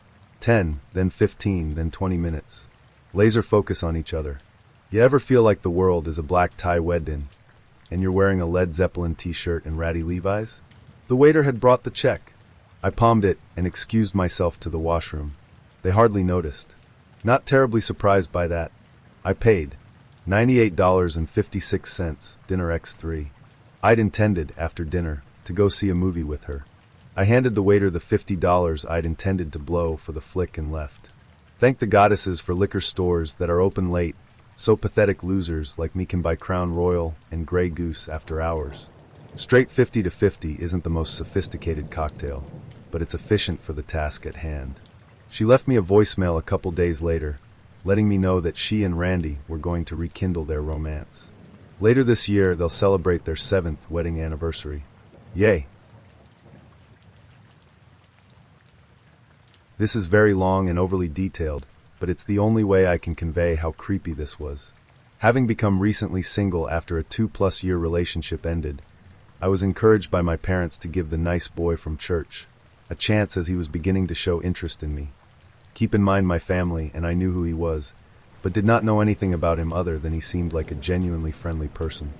10, then 15, then 20 minutes. Laser focus on each other. You ever feel like the world is a black tie wed-in, and you're wearing a Led Zeppelin t-shirt and ratty Levi's? The waiter had brought the check. I palmed it and excused myself to the washroom. They hardly noticed. Not terribly surprised by that. I paid. $98.56, dinner x3. I'd intended, after dinner, to go see a movie with her. I handed the waiter the $50 I'd intended to blow for the flick and left. Thank the goddesses for liquor stores that are open late, so pathetic losers like me can buy Crown Royal and Grey Goose after hours. Straight 50 to 50 isn't the most sophisticated cocktail, but it's efficient for the task at hand. She left me a voicemail a couple days later, letting me know that she and Randy were going to rekindle their romance. Later this year, they'll celebrate their 7th wedding anniversary. Yay! This is very long and overly detailed, but it's the only way I can convey how creepy this was. Having become recently single after a 2+ year relationship ended, I was encouraged by my parents to give the nice boy from church a chance as he was beginning to show interest in me. Keep in mind my family, and I knew who he was, but did not know anything about him other than he seemed like a genuinely friendly person.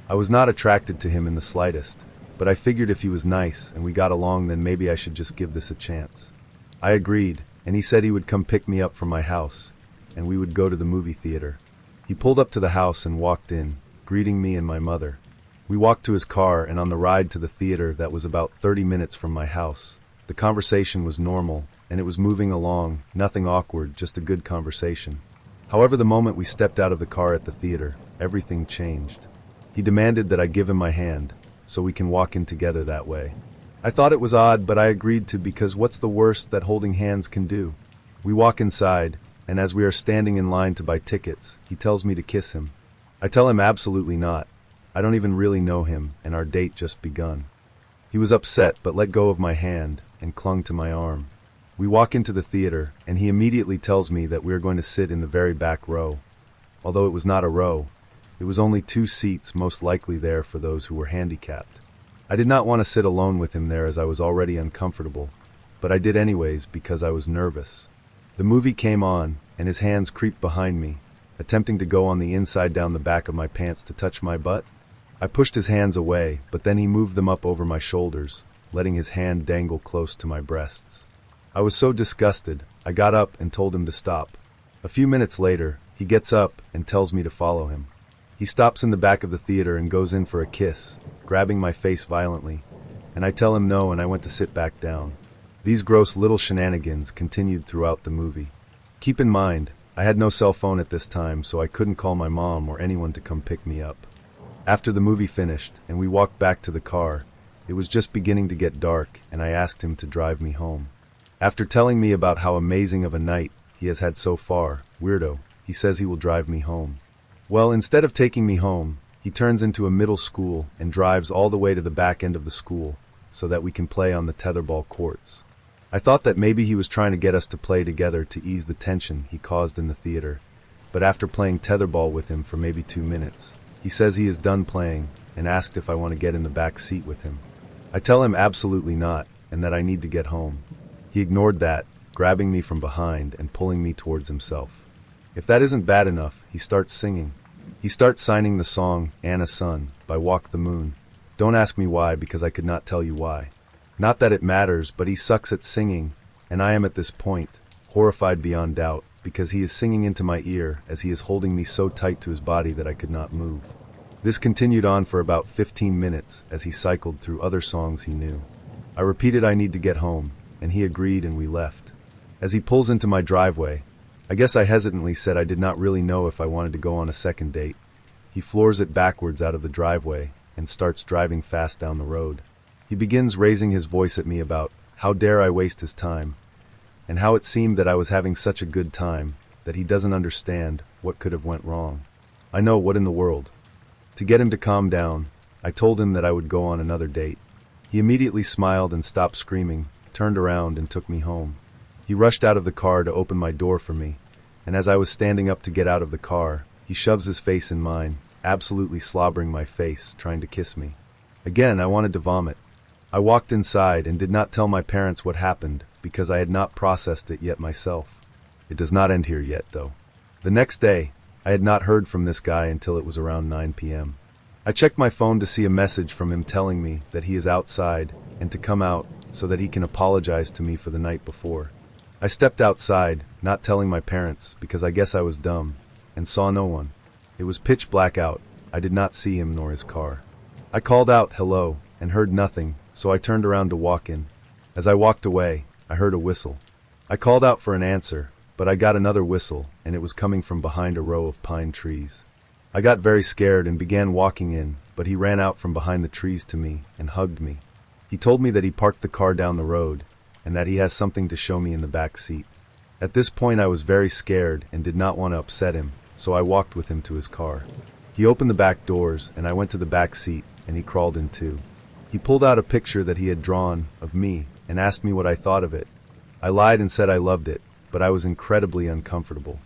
I was not attracted to him in the slightest, but I figured if he was nice and we got along, then maybe I should just give this a chance. I agreed, and he said he would come pick me up from my house, and we would go to the movie theater. He pulled up to the house and walked in, greeting me and my mother. We walked to his car, and on the ride to the theater that was about 30 minutes from my house, The conversation was normal, and it was moving along, nothing awkward, just a good conversation. However, the moment we stepped out of the car at the theater, everything changed. He demanded that I give him my hand, so we can walk in together that way. I thought it was odd, but I agreed to because what's the worst that holding hands can do? We walk inside, and as we are standing in line to buy tickets, he tells me to kiss him. I tell him absolutely not. I don't even really know him, and our date just begun. He was upset but let go of my hand and clung to my arm. We walk into the theater, and he immediately tells me that we are going to sit in the very back row. Although it was not a row, it was only 2 seats most likely there for those who were handicapped. I did not want to sit alone with him there as I was already uncomfortable, but I did anyways because I was nervous. The movie came on, and his hands creeped behind me, attempting to go on the inside down the back of my pants to touch my butt. I pushed his hands away, but then he moved them up over my shoulders, letting his hand dangle close to my breasts. I was so disgusted, I got up and told him to stop. A few minutes later, he gets up and tells me to follow him. He stops in the back of the theater and goes in for a kiss, grabbing my face violently, and I tell him no and I went to sit back down. These gross little shenanigans continued throughout the movie. Keep in mind, I had no cell phone at this time, so I couldn't call my mom or anyone to come pick me up. After the movie finished and we walked back to the car, it was just beginning to get dark and I asked him to drive me home. After telling me about how amazing of a night he has had so far, weirdo, he says he will drive me home. Well, instead of taking me home, he turns into a middle school and drives all the way to the back end of the school so that we can play on the tetherball courts. I thought that maybe he was trying to get us to play together to ease the tension he caused in the theater, but after playing tetherball with him for maybe 2 minutes, he says he is done playing and asked if I want to get in the back seat with him. I tell him absolutely not and that I need to get home. He ignored that, grabbing me from behind and pulling me towards himself. If that isn't bad enough, he starts singing. He starts signing the song Anna Sun by Walk the Moon. Don't ask me why because I could not tell you why. Not that it matters, but he sucks at singing, and I am at this point, horrified beyond doubt, because he is singing into my ear as he is holding me so tight to his body that I could not move. This continued on for about 15 minutes as he cycled through other songs he knew. I repeated I need to get home, and he agreed and we left. As he pulls into my driveway, I guess I hesitantly said I did not really know if I wanted to go on a second date. He floors it backwards out of the driveway and starts driving fast down the road. He begins raising his voice at me about how dare I waste his time, and how it seemed that I was having such a good time that he doesn't understand what could have went wrong. I know, what in the world? To get him to calm down, I told him that I would go on another date. He immediately smiled and stopped screaming, turned around and took me home. He rushed out of the car to open my door for me, and as I was standing up to get out of the car, he shoves his face in mine, absolutely slobbering my face, trying to kiss me. Again, I wanted to vomit. I walked inside and did not tell my parents what happened because I had not processed it yet myself. It does not end here yet, though. The next day, I had not heard from this guy until it was around 9 p.m. I checked my phone to see a message from him telling me that he is outside and to come out so that he can apologize to me for the night before. I stepped outside, not telling my parents because I guess I was dumb, and saw no one. It was pitch black out. I did not see him nor his car. I called out hello and heard nothing, so I turned around to walk in. As I walked away, I heard a whistle. I called out for an answer, but I got another whistle, and it was coming from behind a row of pine trees. I got very scared and began walking in, but he ran out from behind the trees to me and hugged me. He told me that he parked the car down the road, and that he has something to show me in the back seat. At this point I was very scared and did not want to upset him, so I walked with him to his car. He opened the back doors, and I went to the back seat, and he crawled in too. He pulled out a picture that he had drawn of me and asked me what I thought of it. I lied and said I loved it, but I was incredibly uncomfortable.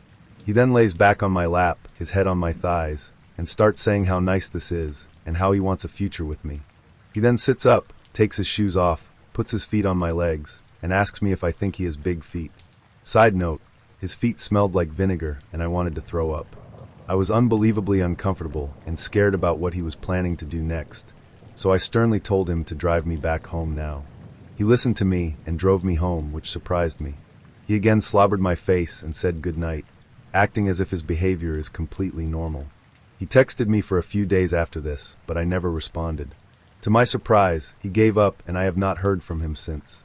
He then lays back on my lap, his head on my thighs, and starts saying how nice this is and how he wants a future with me. He then sits up, takes his shoes off, puts his feet on my legs, and asks me if I think he has big feet. Side note, his feet smelled like vinegar and I wanted to throw up. I was unbelievably uncomfortable and scared about what he was planning to do next, so I sternly told him to drive me back home now. He listened to me and drove me home, which surprised me. He again slobbered my face and said good night, acting as if his behavior is completely normal. He texted me for a few days after this, but I never responded. To my surprise, he gave up and I have not heard from him since.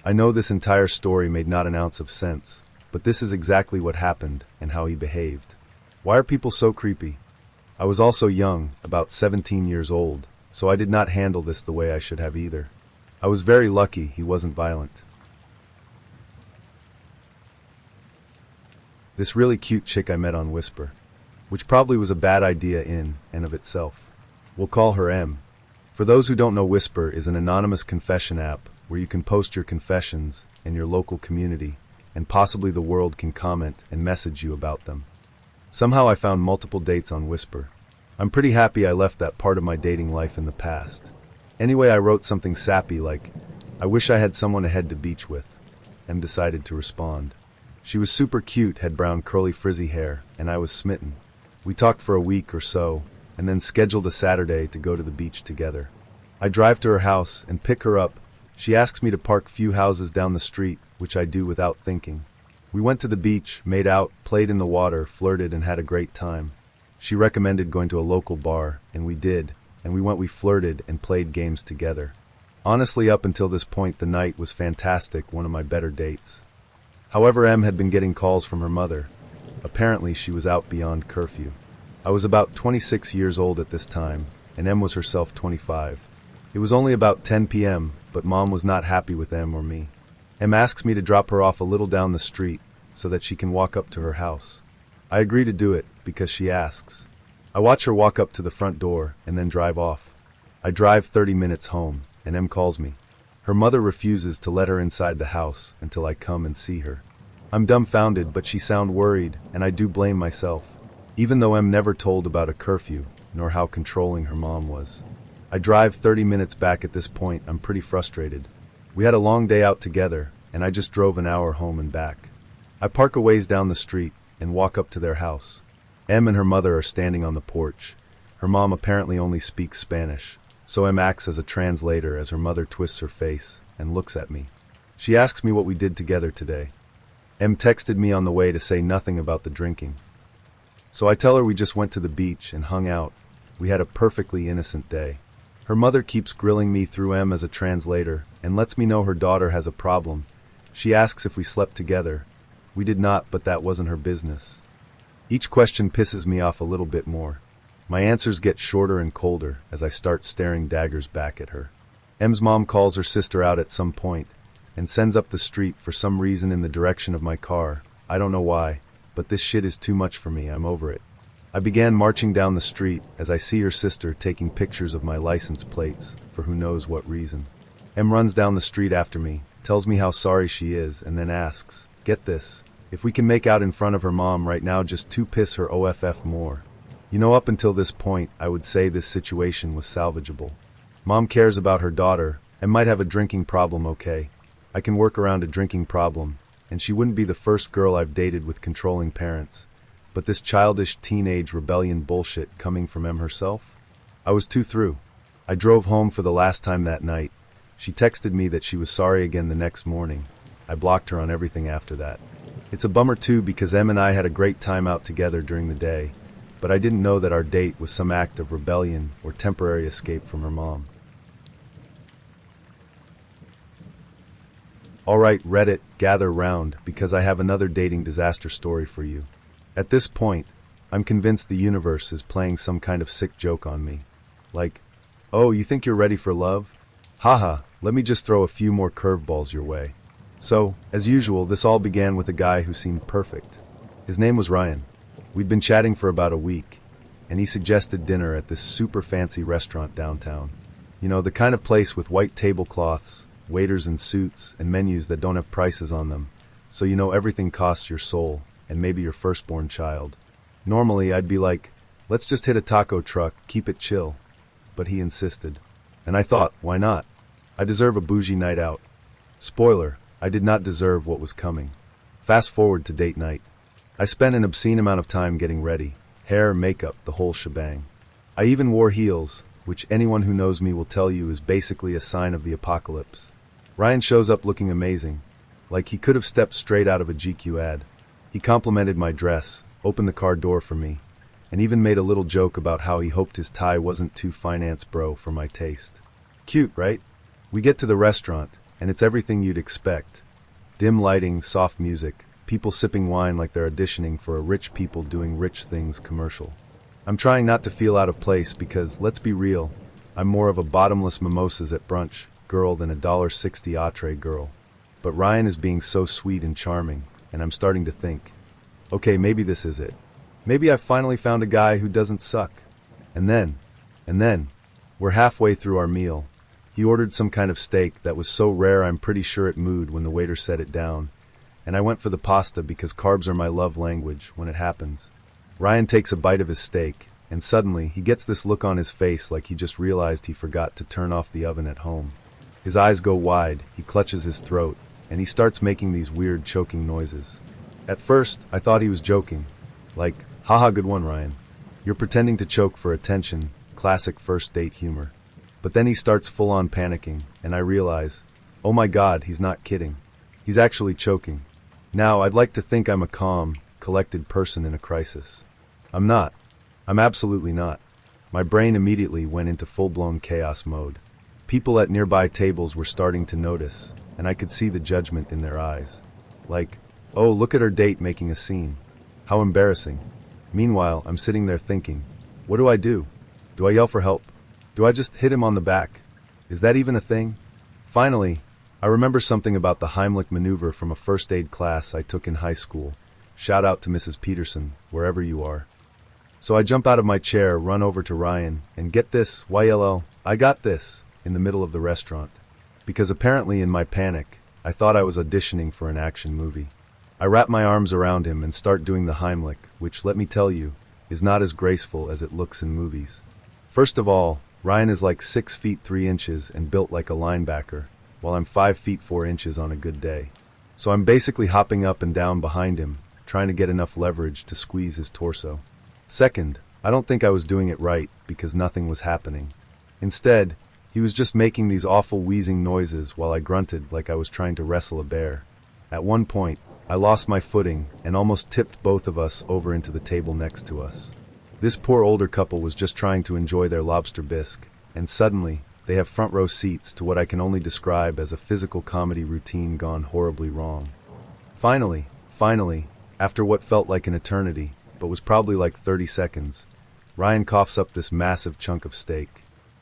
I know this entire story made not an ounce of sense, but this is exactly what happened and how he behaved. Why are people so creepy? I was also young, about 17 years old, so I did not handle this the way I should have either. I was very lucky he wasn't violent. This really cute chick I met on Whisper, which probably was a bad idea in and of itself. We'll call her M. For those who don't know, Whisper is an anonymous confession app where you can post your confessions in your local community, and possibly the world can comment and message you about them. Somehow I found multiple dates on Whisper. I'm pretty happy I left that part of my dating life in the past. Anyway, I wrote something sappy like, "I wish I had someone to head to beach with," and decided to respond. She was super cute, had brown curly frizzy hair, and I was smitten. We talked for a week or so, and then scheduled a Saturday to go to the beach together. I drive to her house and pick her up. She asks me to park few houses down the street, which I do without thinking. We went to the beach, made out, played in the water, flirted, and had a great time. She recommended going to a local bar, and we did, and we flirted and played games together. Honestly, up until this point, the night was fantastic, one of my better dates. However, M had been getting calls from her mother. Apparently, she was out beyond curfew. I was about 26 years old at this time, and M was herself 25. It was only about 10 p.m., but Mom was not happy with M or me. M asks me to drop her off a little down the street so that she can walk up to her house. I agree to do it because she asks. I watch her walk up to the front door and then drive off. I drive 30 minutes home, and M calls me. Her mother refuses to let her inside the house until I come and see her. I'm dumbfounded, but she sounds worried, and I do blame myself, even though M never told about a curfew, nor how controlling her mom was. I drive 30 minutes back. At this point, I'm pretty frustrated. We had a long day out together, and I just drove an hour home and back. I park a ways down the street and walk up to their house. M and her mother are standing on the porch. Her mom apparently only speaks Spanish, so M acts as a translator as her mother twists her face and looks at me. She asks me what we did together today. M texted me on the way to say nothing about the drinking. So I tell her we just went to the beach and hung out. We had a perfectly innocent day. Her mother keeps grilling me through M as a translator and lets me know her daughter has a problem. She asks if we slept together. We did not, but that wasn't her business. Each question pisses me off a little bit more. My answers get shorter and colder as I start staring daggers back at her. M's mom calls her sister out at some point and sends up the street for some reason in the direction of my car. I don't know why, but this shit is too much for me. I'm over it. I began marching down the street as I see her sister taking pictures of my license plates for who knows what reason. M runs down the street after me, tells me how sorry she is, and then asks, get this, if we can make out in front of her mom right now just to piss her off more. You know, up until this point, I would say this situation was salvageable. Mom cares about her daughter and might have a drinking problem, okay? I can work around a drinking problem, and she wouldn't be the first girl I've dated with controlling parents. But this childish teenage rebellion bullshit coming from M herself? I was too through. I drove home for the last time that night. She texted me that she was sorry again the next morning. I blocked her on everything after that. It's a bummer too because M and I had a great time out together during the day, but I didn't know that our date was some act of rebellion or temporary escape from her mom. Alright, Reddit, gather round, because I have another dating disaster story for you. At this point, I'm convinced the universe is playing some kind of sick joke on me. Like, oh, you think you're ready for love? Haha, let me just throw a few more curveballs your way. So, as usual, this all began with a guy who seemed perfect. His name was Ryan. We'd been chatting for about a week, and he suggested dinner at this super fancy restaurant downtown. You know, the kind of place with white tablecloths, waiters in suits, and menus that don't have prices on them, so you know everything costs your soul, and maybe your firstborn child. Normally, I'd be like, let's just hit a taco truck, keep it chill. But he insisted. And I thought, why not? I deserve a bougie night out. Spoiler, I did not deserve what was coming. Fast forward to date night. I spent an obscene amount of time getting ready. Hair, makeup, the whole shebang. I even wore heels, which anyone who knows me will tell you is basically a sign of the apocalypse. Ryan shows up looking amazing, like he could have stepped straight out of a GQ ad. He complimented my dress, opened the car door for me, and even made a little joke about how he hoped his tie wasn't too finance bro for my taste. Cute, right? We get to the restaurant, and it's everything you'd expect. Dim lighting, soft music, people sipping wine like they're auditioning for a rich people doing rich things commercial. I'm trying not to feel out of place because, let's be real, I'm more of a bottomless mimosas at brunch girl than a $1.60 entree girl. But Ryan is being so sweet and charming, and I'm starting to think, okay, maybe this is it. Maybe I've finally found a guy who doesn't suck. And then, we're halfway through our meal. He ordered some kind of steak that was so rare I'm pretty sure it mooed when the waiter set it down. And I went for the pasta because carbs are my love language when it happens. Ryan takes a bite of his steak, and suddenly he gets this look on his face like he just realized he forgot to turn off the oven at home. His eyes go wide, he clutches his throat, and he starts making these weird choking noises. At first, I thought he was joking. Like, haha, good one, Ryan. You're pretending to choke for attention, classic first date humor. But then he starts full-on panicking, and I realize, oh my god, he's not kidding. He's actually choking. Now, I'd like to think I'm a calm, collected person in a crisis. I'm not. I'm absolutely not. My brain immediately went into full-blown chaos mode. People at nearby tables were starting to notice, and I could see the judgment in their eyes. Like, oh, look at her date making a scene. How embarrassing. Meanwhile, I'm sitting there thinking, what do I do? Do I yell for help? Do I just hit him on the back? Is that even a thing? Finally, I remember something about the Heimlich maneuver from a first aid class I took in high school. Shout out to Mrs. Peterson, wherever you are. So I jump out of my chair, run over to Ryan, and get this, YLL, I got this, in the middle of the restaurant. Because apparently in my panic, I thought I was auditioning for an action movie. I wrap my arms around him and start doing the Heimlich, which, let me tell you, is not as graceful as it looks in movies. First of all, Ryan is like 6 feet 3 inches and built like a linebacker, while I'm 5 feet 4 inches on a good day. So I'm basically hopping up and down behind him, trying to get enough leverage to squeeze his torso. Second, I don't think I was doing it right because nothing was happening. Instead, he was just making these awful wheezing noises while I grunted like I was trying to wrestle a bear. At one point, I lost my footing and almost tipped both of us over into the table next to us. This poor older couple was just trying to enjoy their lobster bisque, and suddenly, they have front row seats to what I can only describe as a physical comedy routine gone horribly wrong. Finally, after what felt like an eternity, but was probably like 30 seconds, Ryan coughs up this massive chunk of steak.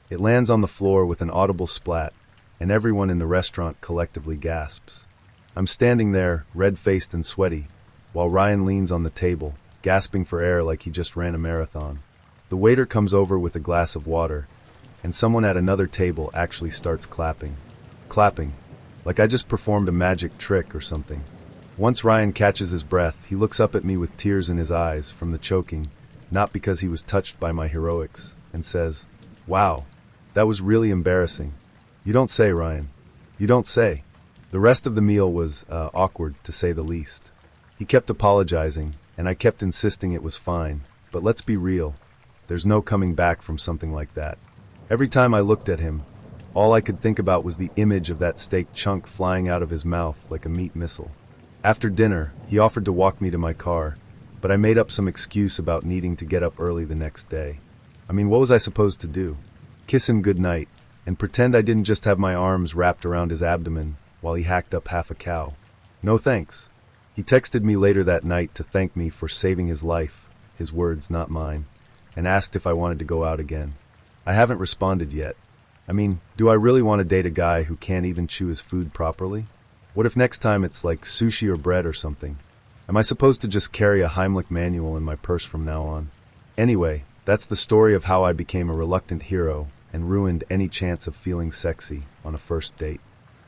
It lands on the floor with an audible splat, and everyone in the restaurant collectively gasps. I'm standing there, red-faced and sweaty, while Ryan leans on the table, gasping for air like he just ran a marathon. The waiter comes over with a glass of water, and someone at another table actually starts clapping. Clapping, like I just performed a magic trick or something. Once Ryan catches his breath, he looks up at me with tears in his eyes from the choking, not because he was touched by my heroics, and says, "Wow, that was really embarrassing." You don't say, Ryan. You don't say. The rest of the meal was awkward, to say the least. He kept apologizing, and I kept insisting it was fine, but let's be real. There's no coming back from something like that. Every time I looked at him, all I could think about was the image of that steak chunk flying out of his mouth like a meat missile. After dinner, he offered to walk me to my car, but I made up some excuse about needing to get up early the next day. I mean, what was I supposed to do? Kiss him goodnight, and pretend I didn't just have my arms wrapped around his abdomen while he hacked up half a cow? No thanks. He texted me later that night to thank me for saving his life, his words, not mine, and asked if I wanted to go out again. I haven't responded yet. I mean, do I really want to date a guy who can't even chew his food properly? What if next time it's like sushi or bread or something? Am I supposed to just carry a Heimlich manual in my purse from now on? Anyway, that's the story of how I became a reluctant hero and ruined any chance of feeling sexy on a first date.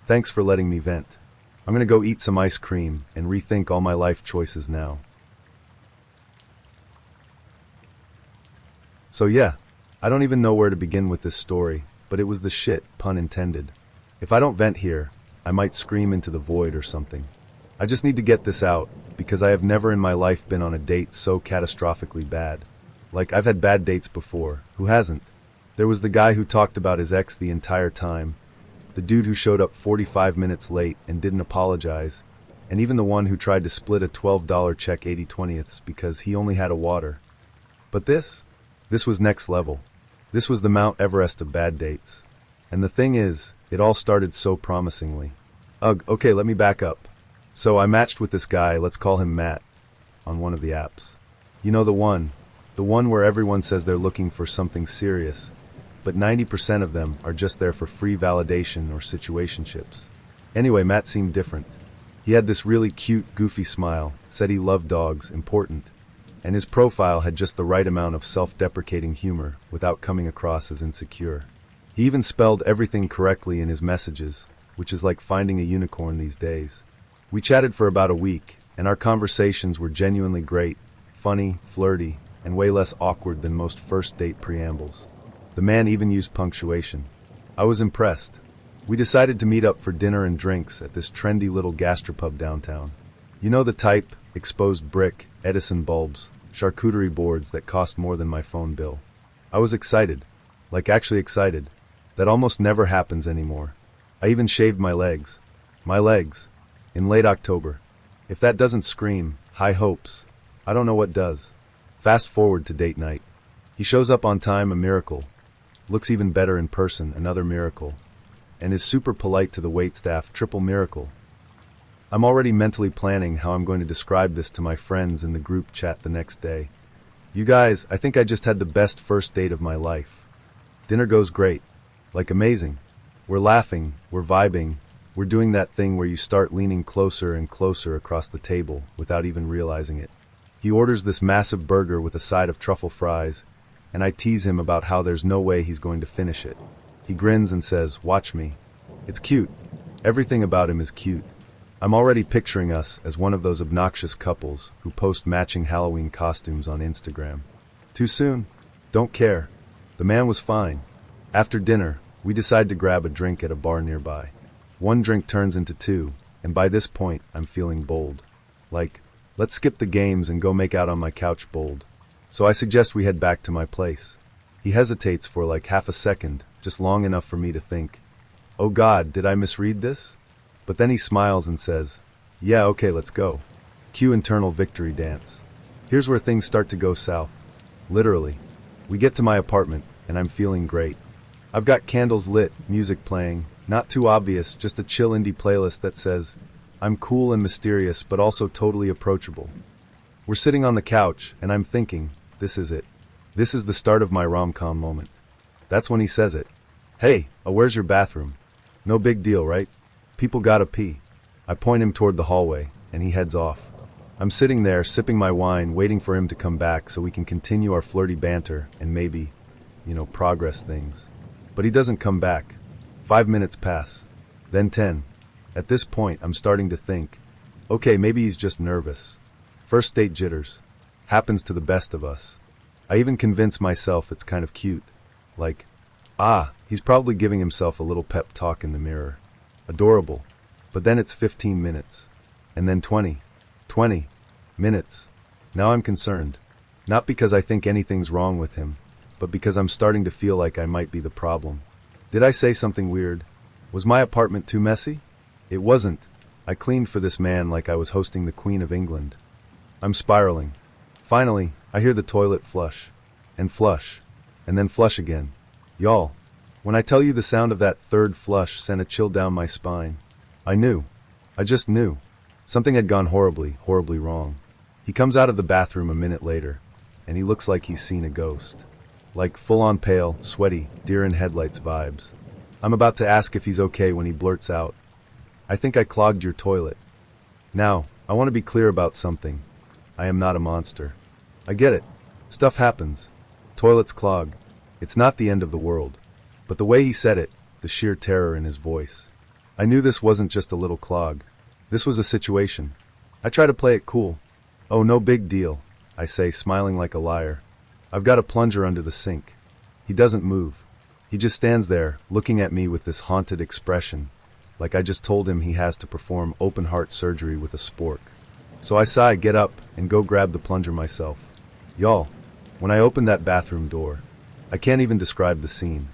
Thanks for letting me vent. I'm gonna go eat some ice cream and rethink all my life choices now. So yeah, I don't even know where to begin with this story, but it was the shit, pun intended. If I don't vent here, I might scream into the void or something. I just need to get this out, because I have never in my life been on a date so catastrophically bad. Like, I've had bad dates before. Who hasn't? There was the guy who talked about his ex the entire time, the dude who showed up 45 minutes late and didn't apologize, and even the one who tried to split a $12 check 80/20ths because he only had a water. But this was next level. This was the Mount Everest of bad dates. And the thing is, it all started so promisingly. Ugh, okay, let me back up. So I matched with this guy, let's call him Matt, on one of the apps. You know the one where everyone says they're looking for something serious, but 90% of them are just there for free validation or situationships. Anyway, Matt seemed different. He had this really cute, goofy smile, said he loved dogs, important, and his profile had just the right amount of self-deprecating humor without coming across as insecure. He even spelled everything correctly in his messages, which is like finding a unicorn these days. We chatted for about a week, and our conversations were genuinely great, funny, flirty, and way less awkward than most first date preambles. The man even used punctuation. I was impressed. We decided to meet up for dinner and drinks at this trendy little gastropub downtown. You know the type, exposed brick, Edison bulbs, charcuterie boards that cost more than my phone bill. I was excited, like actually excited. That almost never happens anymore. I even shaved my legs. My legs. In late October. If that doesn't scream, high hopes, I don't know what does. Fast forward to date night. He shows up on time, a miracle. Looks even better in person, another miracle. And is super polite to the waitstaff, triple miracle. I'm already mentally planning how I'm going to describe this to my friends in the group chat the next day. You guys, I think I just had the best first date of my life. Dinner goes great. Like amazing. We're laughing, we're vibing, we're doing that thing where you start leaning closer and closer across the table without even realizing it. He orders this massive burger with a side of truffle fries, and I tease him about how there's no way he's going to finish it. He grins and says, "Watch me." It's cute. Everything about him is cute. I'm already picturing us as one of those obnoxious couples who post matching Halloween costumes on Instagram. Too soon? Don't care. The man was fine. After dinner, we decide to grab a drink at a bar nearby. One drink turns into two, and by this point, I'm feeling bold. Like, let's skip the games and go make out on my couch bold. So I suggest we head back to my place. He hesitates for like half a second, just long enough for me to think, oh God, did I misread this? But then he smiles and says, yeah, okay, let's go. Cue internal victory dance. Here's where things start to go south. Literally. We get to my apartment, and I'm feeling great. I've got candles lit, music playing, not too obvious, just a chill indie playlist that says, I'm cool and mysterious, but also totally approachable. We're sitting on the couch, and I'm thinking, this is it. This is the start of my rom-com moment. That's when he says it. Hey, where's your bathroom? No big deal, right? People gotta pee. I point him toward the hallway, and he heads off. I'm sitting there, sipping my wine, waiting for him to come back so we can continue our flirty banter and maybe, progress things. But he doesn't come back. 5 minutes pass. Then 10. At this point, I'm starting to think, okay, maybe he's just nervous. First date jitters. Happens to the best of us. I even convince myself it's kind of cute. Like, he's probably giving himself a little pep talk in the mirror. Adorable. But then it's 15 minutes. And then 20 minutes. Now I'm concerned. Not because I think anything's wrong with him, but because I'm starting to feel like I might be the problem. Did I say something weird? Was my apartment too messy? It wasn't. I cleaned for this man like I was hosting the Queen of England. I'm spiraling. Finally, I hear the toilet flush. And then flush again. Y'all, when I tell you the sound of that third flush sent a chill down my spine. I knew. I just knew. Something had gone horribly wrong. He comes out of the bathroom a minute later, and he looks like he's seen a ghost. Like full-on pale, sweaty, deer-in-headlights vibes. I'm about to ask if he's okay when he blurts out, I think I clogged your toilet. Now, I want to be clear about something. I am not a monster. I get it. Stuff happens. Toilets clog. It's not the end of the world. But the way he said it, the sheer terror in his voice. I knew this wasn't just a little clog. This was a situation. I try to play it cool. Oh, no big deal, I say, smiling like a liar. I've got a plunger under the sink. He doesn't move. He just stands there, looking at me with this haunted expression, like I just told him he has to perform open-heart surgery with a spork. So I sigh, get up, and go grab the plunger myself. Y'all, when I opened that bathroom door, I can't even describe the scene.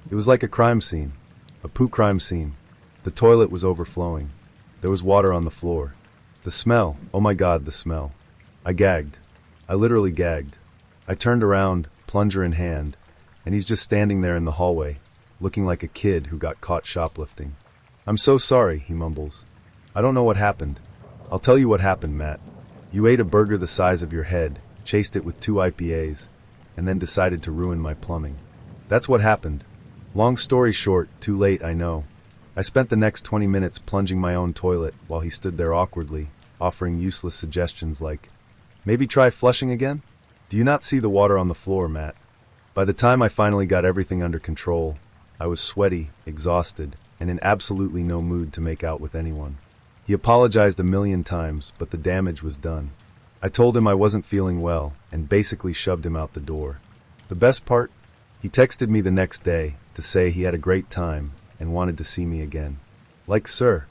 It was like a crime scene. A poo crime scene. The toilet was overflowing. There was water on the floor. The smell, oh my God, the smell. I gagged. I literally gagged. I turned around, plunger in hand, and he's just standing there in the hallway, looking like a kid who got caught shoplifting. "I'm so sorry," he mumbles. "I don't know what happened." "I'll tell you what happened, Matt. You ate a burger the size of your head, chased it with 2 IPAs, and then decided to ruin my plumbing. That's what happened. Long story short, too late, I know. I spent the next 20 minutes plunging my own toilet while he stood there awkwardly, offering useless suggestions like, "Maybe try flushing again? Do you not see the water on the floor, Matt?" By the time I finally got everything under control, I was sweaty, exhausted, and in absolutely no mood to make out with anyone. He apologized a million times, but the damage was done. I told him I wasn't feeling well, and basically shoved him out the door. The best part? He texted me the next day to say he had a great time and wanted to see me again. Like, sir,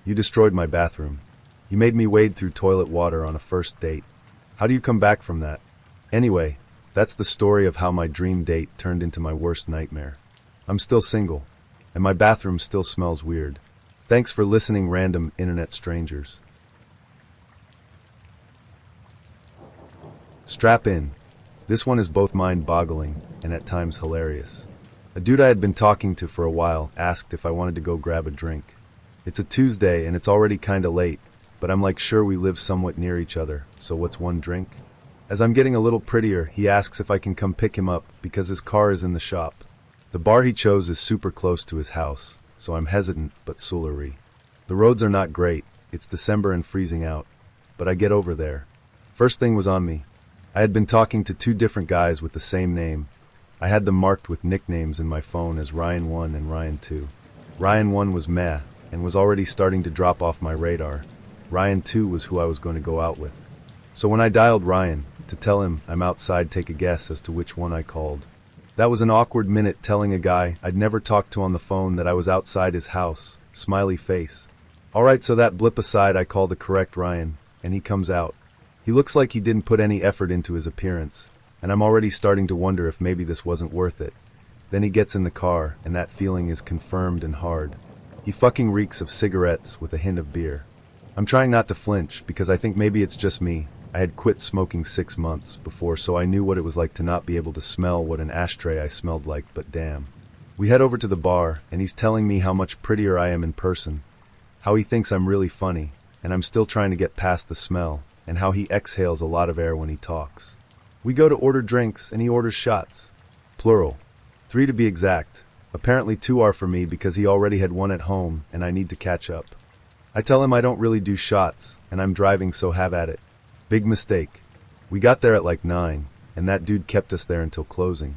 you destroyed my bathroom. You made me wade through toilet water on a first date. How do you come back from that? Anyway, that's the story of how my dream date turned into my worst nightmare. I'm still single, and my bathroom still smells weird. Thanks for listening, random internet strangers. Strap in. This one is both mind-boggling and at times hilarious. A dude I had been talking to for a while asked if I wanted to go grab a drink. It's a Tuesday and it's already kinda late, but I'm like, sure, we live somewhat near each other, so what's one drink? As I'm getting a little prettier, he asks if I can come pick him up because his car is in the shop. The bar he chose is super close to his house, so I'm hesitant but sullery. The roads are not great, it's December and freezing out, but I get over there. First thing was on me. I had been talking to 2 different guys with the same name. I had them marked with nicknames in my phone as Ryan 1 and Ryan 2. Ryan 1 was meh, and was already starting to drop off my radar. Ryan 2 was who I was going to go out with. So when I dialed Ryan, to tell him I'm outside, take a guess as to which one I called. That was an awkward minute telling a guy I'd never talked to on the phone that I was outside his house. Smiley face. Alright, so that blip aside, I call the correct Ryan, and he comes out. He looks like he didn't put any effort into his appearance, and I'm already starting to wonder if maybe this wasn't worth it. Then he gets in the car, and that feeling is confirmed and hard. He fucking reeks of cigarettes with a hint of beer. I'm trying not to flinch, because I think maybe it's just me. I had quit smoking 6 months before, so I knew what it was like to not be able to smell what an ashtray I smelled like, but damn. We head over to the bar, and he's telling me how much prettier I am in person, how he thinks I'm really funny, and I'm still trying to get past the smell, and how he exhales a lot of air when he talks. We go to order drinks, and he orders shots. Plural. 3 to be exact. Apparently 2 are for me because he already had 1 at home, and I need to catch up. I tell him I don't really do shots, and I'm driving, so have at it. Big mistake. We got there at like 9, and that dude kept us there until closing.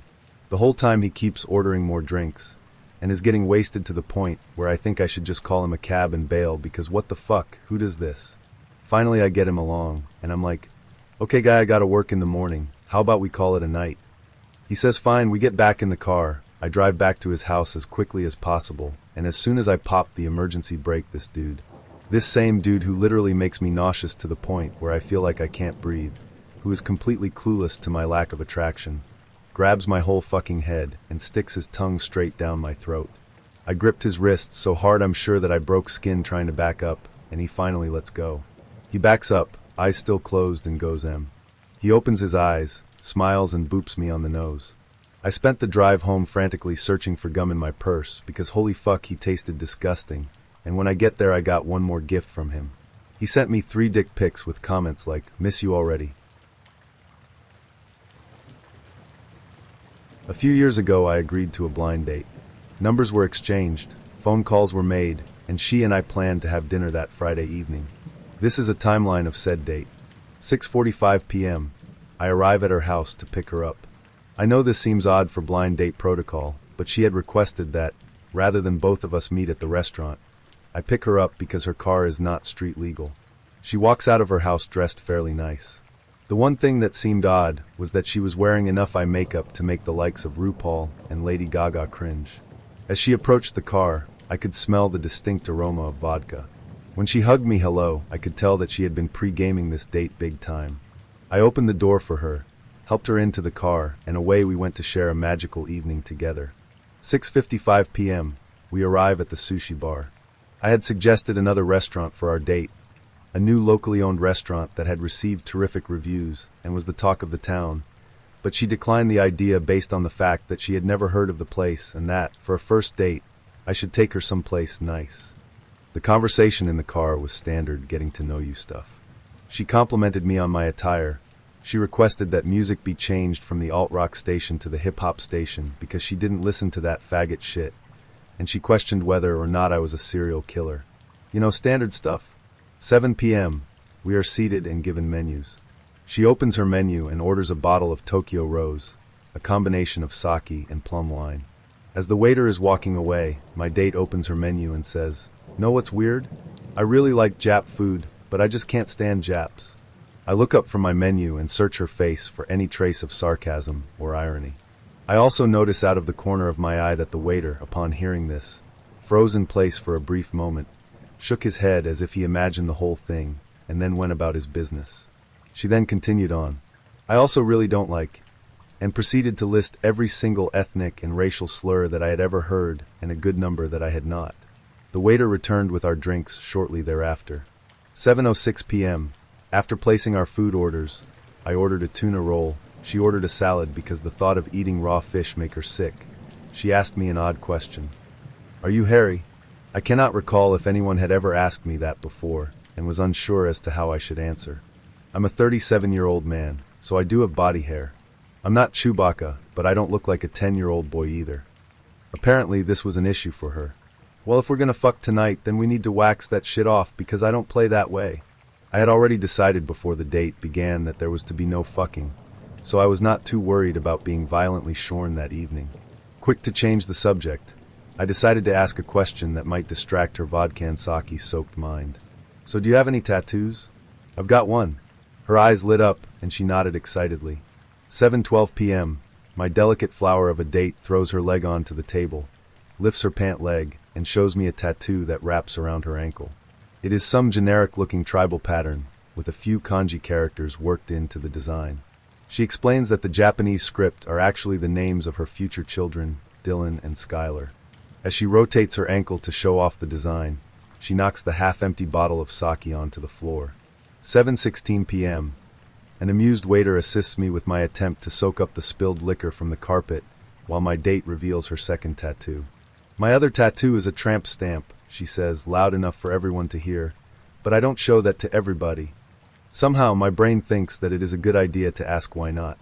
The whole time he keeps ordering more drinks, and is getting wasted to the point where I think I should just call him a cab and bail because what the fuck, who does this? Finally I get him along, and I'm like, okay guy, I gotta work in the morning, how about we call it a night? He says fine. We get back in the car, I drive back to his house as quickly as possible, and as soon as I pop the emergency brake, this same dude who literally makes me nauseous to the point where I feel like I can't breathe, who is completely clueless to my lack of attraction, grabs my whole fucking head and sticks his tongue straight down my throat. I gripped his wrists so hard I'm sure that I broke skin trying to back up, and he finally lets go. He backs up, eyes still closed, and goes M. He opens his eyes, smiles, and boops me on the nose. I spent the drive home frantically searching for gum in my purse because holy fuck, he tasted disgusting. And when I get there, I got one more gift from him. He sent me 3 dick pics with comments like, "Miss you already." A few years ago, I agreed to a blind date. Numbers were exchanged, phone calls were made, and she and I planned to have dinner that Friday evening. This is a timeline of said date. 6:45 p.m. I arrive at her house to pick her up. I know this seems odd for blind date protocol, but she had requested that, rather than both of us meet at the restaurant, I pick her up because her car is not street legal. She walks out of her house dressed fairly nice. The one thing that seemed odd was that she was wearing enough eye makeup to make the likes of RuPaul and Lady Gaga cringe. As she approached the car, I could smell the distinct aroma of vodka. When she hugged me hello, I could tell that she had been pre-gaming this date big time. I opened the door for her, helped her into the car, and away we went to share a magical evening together. 6:55 p.m. We arrive at the sushi bar. I had suggested another restaurant for our date, a new locally owned restaurant that had received terrific reviews and was the talk of the town, but she declined the idea based on the fact that she had never heard of the place and that, for a first date, I should take her someplace nice. The conversation in the car was standard getting-to-know-you stuff. She complimented me on my attire. She requested that music be changed from the alt-rock station to the hip-hop station because she didn't listen to that faggot shit, and she questioned whether or not I was a serial killer. You know, standard stuff. 7 p.m. We are seated and given menus. She opens her menu and orders a bottle of Tokyo Rose, a combination of sake and plum wine. As the waiter is walking away, my date opens her menu and says, "Know what's weird? I really like Jap food, but I just can't stand Japs." I look up from my menu and search her face for any trace of sarcasm or irony. I also notice out of the corner of my eye that the waiter, upon hearing this, froze in place for a brief moment, shook his head as if he imagined the whole thing, and then went about his business. She then continued on, "I also really don't like," and proceeded to list every single ethnic and racial slur that I had ever heard and a good number that I had not. The waiter returned with our drinks shortly thereafter. 7:06 p.m. After placing our food orders, I ordered a tuna roll. She ordered a salad because the thought of eating raw fish make her sick. She asked me an odd question. "Are you hairy?" I cannot recall if anyone had ever asked me that before, and was unsure as to how I should answer. I'm a 37-year-old man, so I do have body hair. I'm not Chewbacca, but I don't look like a 10-year-old boy either. Apparently this was an issue for her. "Well, if we're gonna fuck tonight, then we need to wax that shit off because I don't play that way." I had already decided before the date began that there was to be no fucking, so I was not too worried about being violently shorn that evening. Quick to change the subject, I decided to ask a question that might distract her vodka and sake-soaked mind. "So do you have any tattoos?" "I've got one." Her eyes lit up, and she nodded excitedly. 7:12 p.m. My delicate flower of a date throws her leg onto the table, lifts her pant leg, and shows me a tattoo that wraps around her ankle. It is some generic-looking tribal pattern, with a few kanji characters worked into the design. She explains that the Japanese script are actually the names of her future children, Dylan and Skylar. As she rotates her ankle to show off the design, she knocks the half-empty bottle of sake onto the floor. 7:16 p.m. An amused waiter assists me with my attempt to soak up the spilled liquor from the carpet, while my date reveals her second tattoo. "My other tattoo is a tramp stamp," she says, loud enough for everyone to hear, "but I don't show that to everybody." Somehow my brain thinks that it is a good idea to ask why not.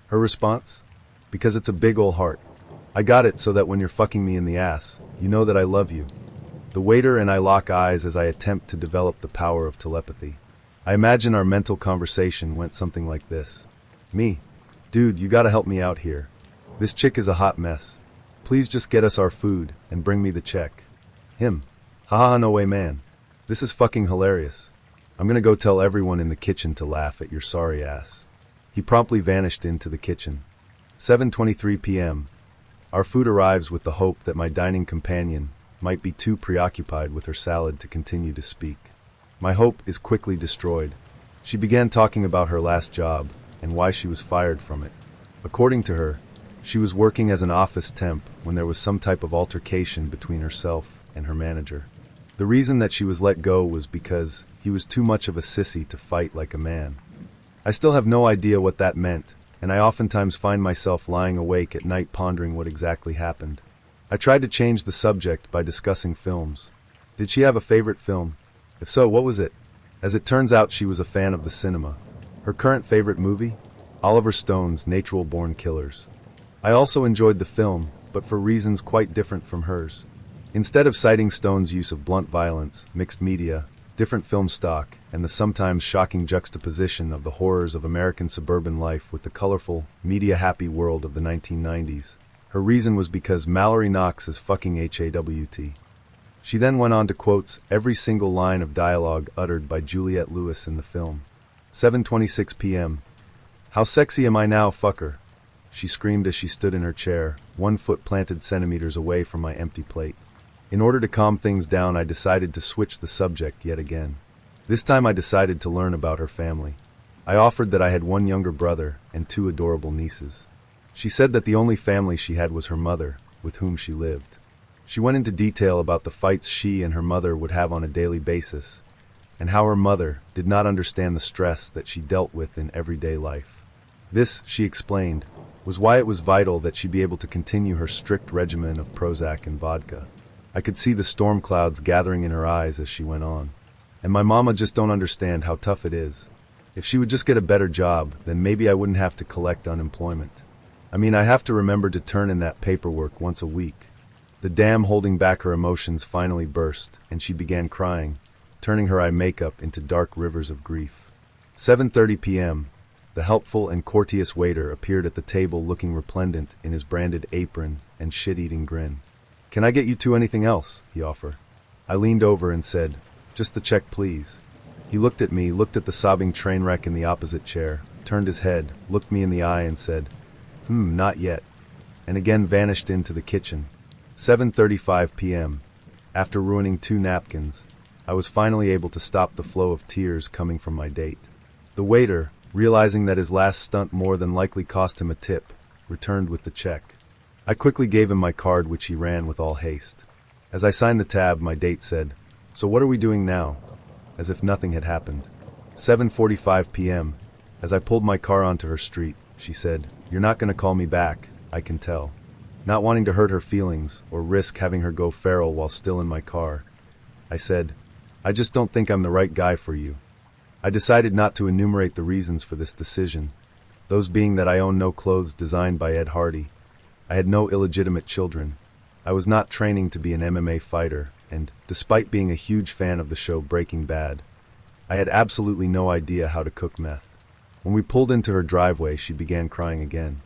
Her response? "Because it's a big ol' heart. I got it so that when you're fucking me in the ass, you know that I love you." The waiter and I lock eyes as I attempt to develop the power of telepathy. I imagine our mental conversation went something like this. Me: "Dude, you gotta help me out here. This chick is a hot mess. Please just get us our food and bring me the check." Him: "Haha, no way, man. This is fucking hilarious. I'm gonna go tell everyone in the kitchen to laugh at your sorry ass." He promptly vanished into the kitchen. 7:23 p.m. Our food arrives with the hope that my dining companion might be too preoccupied with her salad to continue to speak. My hope is quickly destroyed. She began talking about her last job and why she was fired from it. According to her, she was working as an office temp when there was some type of altercation between herself and her manager. The reason that she was let go was because he was too much of a sissy to fight like a man. I still have no idea what that meant, and I oftentimes find myself lying awake at night pondering what exactly happened. I tried to change the subject by discussing films. Did she have a favorite film? If so, what was it? As it turns out, she was a fan of the cinema. Her current favorite movie? Oliver Stone's Natural Born Killers. I also enjoyed the film, but for reasons quite different from hers. Instead of citing Stone's use of blunt violence, mixed media, different film stock, and the sometimes shocking juxtaposition of the horrors of American suburban life with the colorful, media-happy world of the 1990s, her reason was because Mallory Knox is fucking HAWT. She then went on to quote every single line of dialogue uttered by Juliette Lewis in the film. 7:26 p.m. "How sexy am I now, fucker?" she screamed as she stood in her chair, 1 foot planted centimeters away from my empty plate. In order to calm things down, I decided to switch the subject yet again. This time I decided to learn about her family. I offered that I had 1 younger brother and 2 adorable nieces. She said that the only family she had was her mother, with whom she lived. She went into detail about the fights she and her mother would have on a daily basis, and how her mother did not understand the stress that she dealt with in everyday life. This, she explained, was why it was vital that she be able to continue her strict regimen of Prozac and vodka. I could see the storm clouds gathering in her eyes as she went on. And my mama just don't understand how tough it is. If she would just get a better job, then maybe I wouldn't have to collect unemployment. I mean, I have to remember to turn in that paperwork once a week. The dam holding back her emotions finally burst, and she began crying, turning her eye makeup into dark rivers of grief. 7:30 p.m. The helpful and courteous waiter appeared at the table looking resplendent in his branded apron and shit-eating grin. "Can I get you two anything else?" he offered. I leaned over and said, "Just the check, please." He looked at me, looked at the sobbing train wreck in the opposite chair, turned his head, looked me in the eye and said, Not yet," and again vanished into the kitchen. 7:35 p.m. After ruining 2 napkins, I was finally able to stop the flow of tears coming from my date. The waiter, realizing that his last stunt more than likely cost him a tip, returned with the check. I quickly gave him my card, which he ran with all haste. As I signed the tab, my date said, "So what are we doing now?" As if nothing had happened. 7:45 p.m. As I pulled my car onto her street, she said, "You're not going to call me back, I can tell." Not wanting to hurt her feelings or risk having her go feral while still in my car, I said, "I just don't think I'm the right guy for you." I decided not to enumerate the reasons for this decision, those being that I own no clothes designed by Ed Hardy. I had no illegitimate children. I was not training to be an MMA fighter, and, despite being a huge fan of the show Breaking Bad, I had absolutely no idea how to cook meth. When we pulled into her driveway, she began crying again.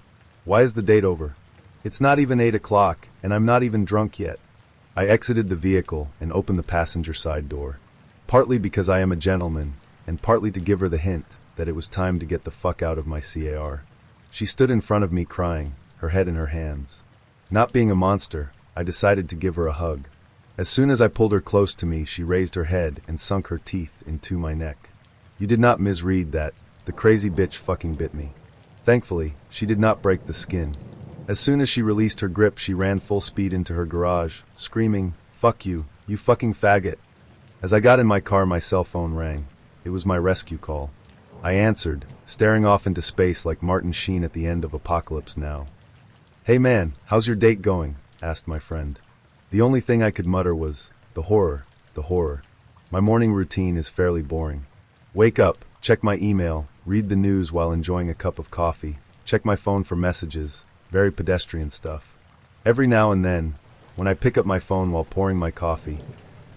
"Why is the date over? It's not even 8 o'clock, and I'm not even drunk yet." I exited the vehicle and opened the passenger side door, partly because I am a gentleman, and partly to give her the hint that it was time to get the fuck out of my car. She stood in front of me crying, her head in her hands. Not being a monster, I decided to give her a hug. As soon as I pulled her close to me, she raised her head and sunk her teeth into my neck. You did not misread that. The crazy bitch fucking bit me. Thankfully, she did not break the skin. As soon as she released her grip, she ran full speed into her garage, screaming, "Fuck you, you fucking faggot." As I got in my car, my cell phone rang. It was my rescue call. I answered, staring off into space like Martin Sheen at the end of Apocalypse Now. "Hey man, how's your date going?" asked my friend. The only thing I could mutter was, the horror. My morning routine is fairly boring. Wake up, check my email, read the news while enjoying a cup of coffee, check my phone for messages, very pedestrian stuff. Every now and then, when I pick up my phone while pouring my coffee,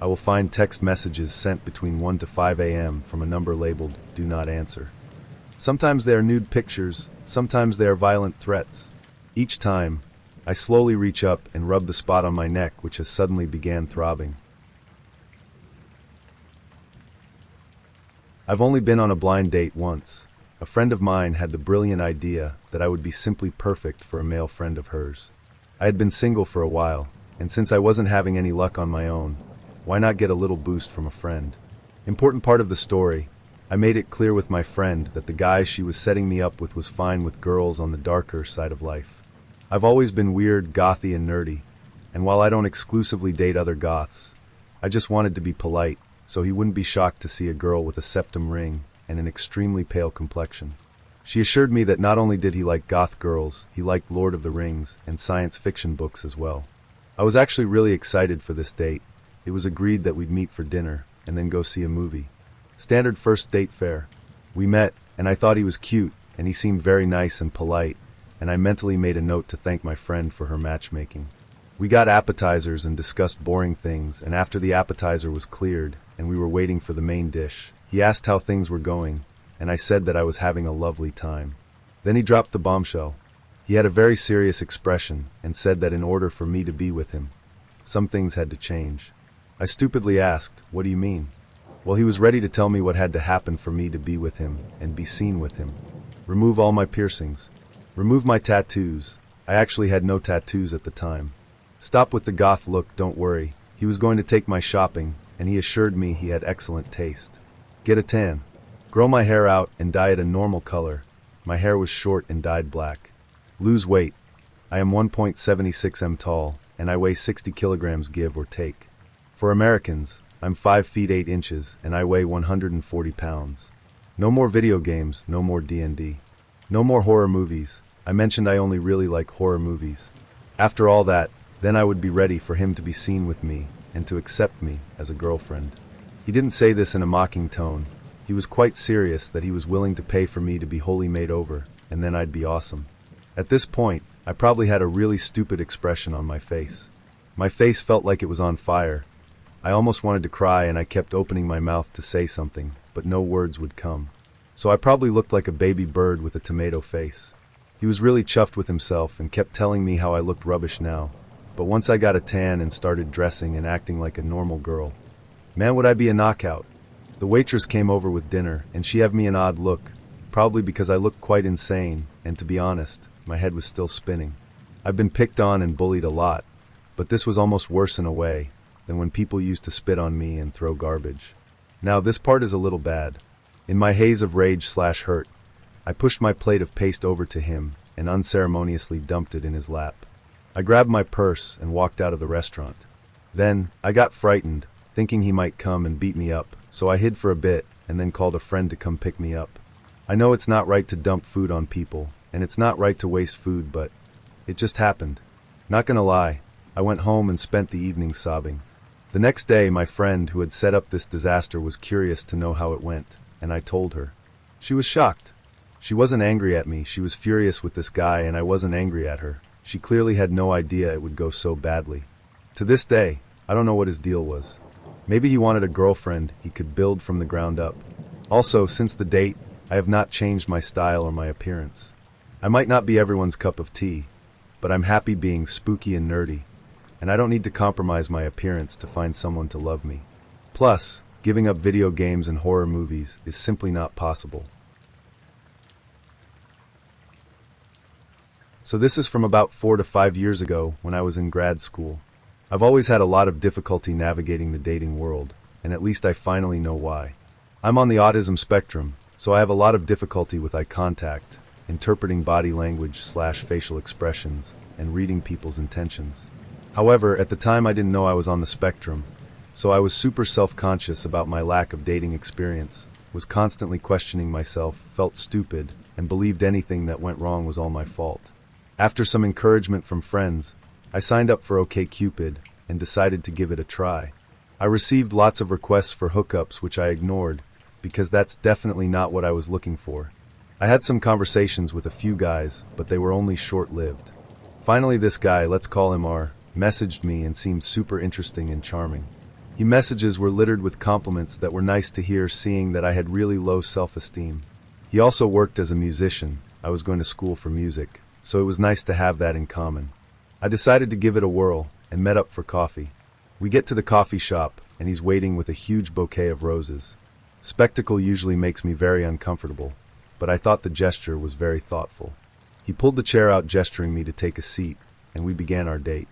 I will find text messages sent between 1 to 5 a.m. from a number labeled "Do Not Answer." Sometimes they are nude pictures, sometimes they are violent threats. Each time, I slowly reach up and rub the spot on my neck which has suddenly began throbbing. I've only been on a blind date once. A friend of mine had the brilliant idea that I would be simply perfect for a male friend of hers. I had been single for a while, and since I wasn't having any luck on my own, why not get a little boost from a friend? Important part of the story, I made it clear with my friend that the guy she was setting me up with was fine with girls on the darker side of life. I've always been weird, gothy, and nerdy, and while I don't exclusively date other goths, I just wanted to be polite, so he wouldn't be shocked to see a girl with a septum ring and an extremely pale complexion. She assured me that not only did he like goth girls, he liked Lord of the Rings and science fiction books as well. I was actually really excited for this date. It was agreed that we'd meet for dinner and then go see a movie. Standard first date fare. We met, and I thought he was cute, and he seemed very nice and polite, and I mentally made a note to thank my friend for her matchmaking. We got appetizers and discussed boring things, and after the appetizer was cleared and we were waiting for the main dish, he asked how things were going, and I said that I was having a lovely time. Then he dropped the bombshell. He had a very serious expression and said that in order for me to be with him, some things had to change. I stupidly asked, "What do you mean?" Well, he was ready to tell me what had to happen for me to be with him and be seen with him. Remove all my piercings. Remove my tattoos. I actually had no tattoos at the time. Stop with the goth look, don't worry. He was going to take my shopping, and he assured me he had excellent taste. Get a tan. Grow my hair out and dye it a normal color. My hair was short and dyed black. Lose weight. I am 1.76 m tall, and I weigh 60 kilograms give or take. For Americans, I'm 5 feet 8 inches, and I weigh 140 pounds. No more video games, no more D&D. No more horror movies. I mentioned I only really like horror movies. After all that, then I would be ready for him to be seen with me and to accept me as a girlfriend. He didn't say this in a mocking tone. He was quite serious that he was willing to pay for me to be wholly made over, and then I'd be awesome. At this point, I probably had a really stupid expression on my face. My face felt like it was on fire. I almost wanted to cry and I kept opening my mouth to say something, but no words would come. So I probably looked like a baby bird with a tomato face. He was really chuffed with himself and kept telling me how I looked rubbish now. But once I got a tan and started dressing and acting like a normal girl, man, would I be a knockout. The waitress came over with dinner and she gave me an odd look, probably because I looked quite insane, and to be honest, my head was still spinning. I've been picked on and bullied a lot, but this was almost worse in a way than when people used to spit on me and throw garbage. Now this part is a little bad. In my haze of rage/hurt, I pushed my plate of paste over to him and unceremoniously dumped it in his lap. I grabbed my purse and walked out of the restaurant. Then, I got frightened, thinking he might come and beat me up, so I hid for a bit and then called a friend to come pick me up. I know it's not right to dump food on people, and it's not right to waste food, but it just happened. Not gonna lie, I went home and spent the evening sobbing. The next day, my friend who had set up this disaster was curious to know how it went, and I told her. She was shocked. She wasn't angry at me, she was furious with this guy, and I wasn't angry at her. She clearly had no idea it would go so badly. To this day, I don't know what his deal was. Maybe he wanted a girlfriend he could build from the ground up. Also, since the date, I have not changed my style or my appearance. I might not be everyone's cup of tea, but I'm happy being spooky and nerdy, and I don't need to compromise my appearance to find someone to love me. Plus, giving up video games and horror movies is simply not possible. So this is from about 4 to 5 years ago when I was in grad school. I've always had a lot of difficulty navigating the dating world, and at least I finally know why. I'm on the autism spectrum, so I have a lot of difficulty with eye contact, interpreting body language/facial expressions, and reading people's intentions. However, at the time I didn't know I was on the spectrum, so I was super self-conscious about my lack of dating experience, was constantly questioning myself, felt stupid, and believed anything that went wrong was all my fault. After some encouragement from friends, I signed up for OkCupid and decided to give it a try. I received lots of requests for hookups which I ignored, because that's definitely not what I was looking for. I had some conversations with a few guys, but they were only short-lived. Finally this guy, let's call him R, messaged me and seemed super interesting and charming. His messages were littered with compliments that were nice to hear, seeing that I had really low self-esteem. He also worked as a musician. I was going to school for music, so it was nice to have that in common. I decided to give it a whirl and met up for coffee. We get to the coffee shop and he's waiting with a huge bouquet of roses. Spectacle usually makes me very uncomfortable, but I thought the gesture was very thoughtful. He pulled the chair out, gesturing me to take a seat, and we began our date.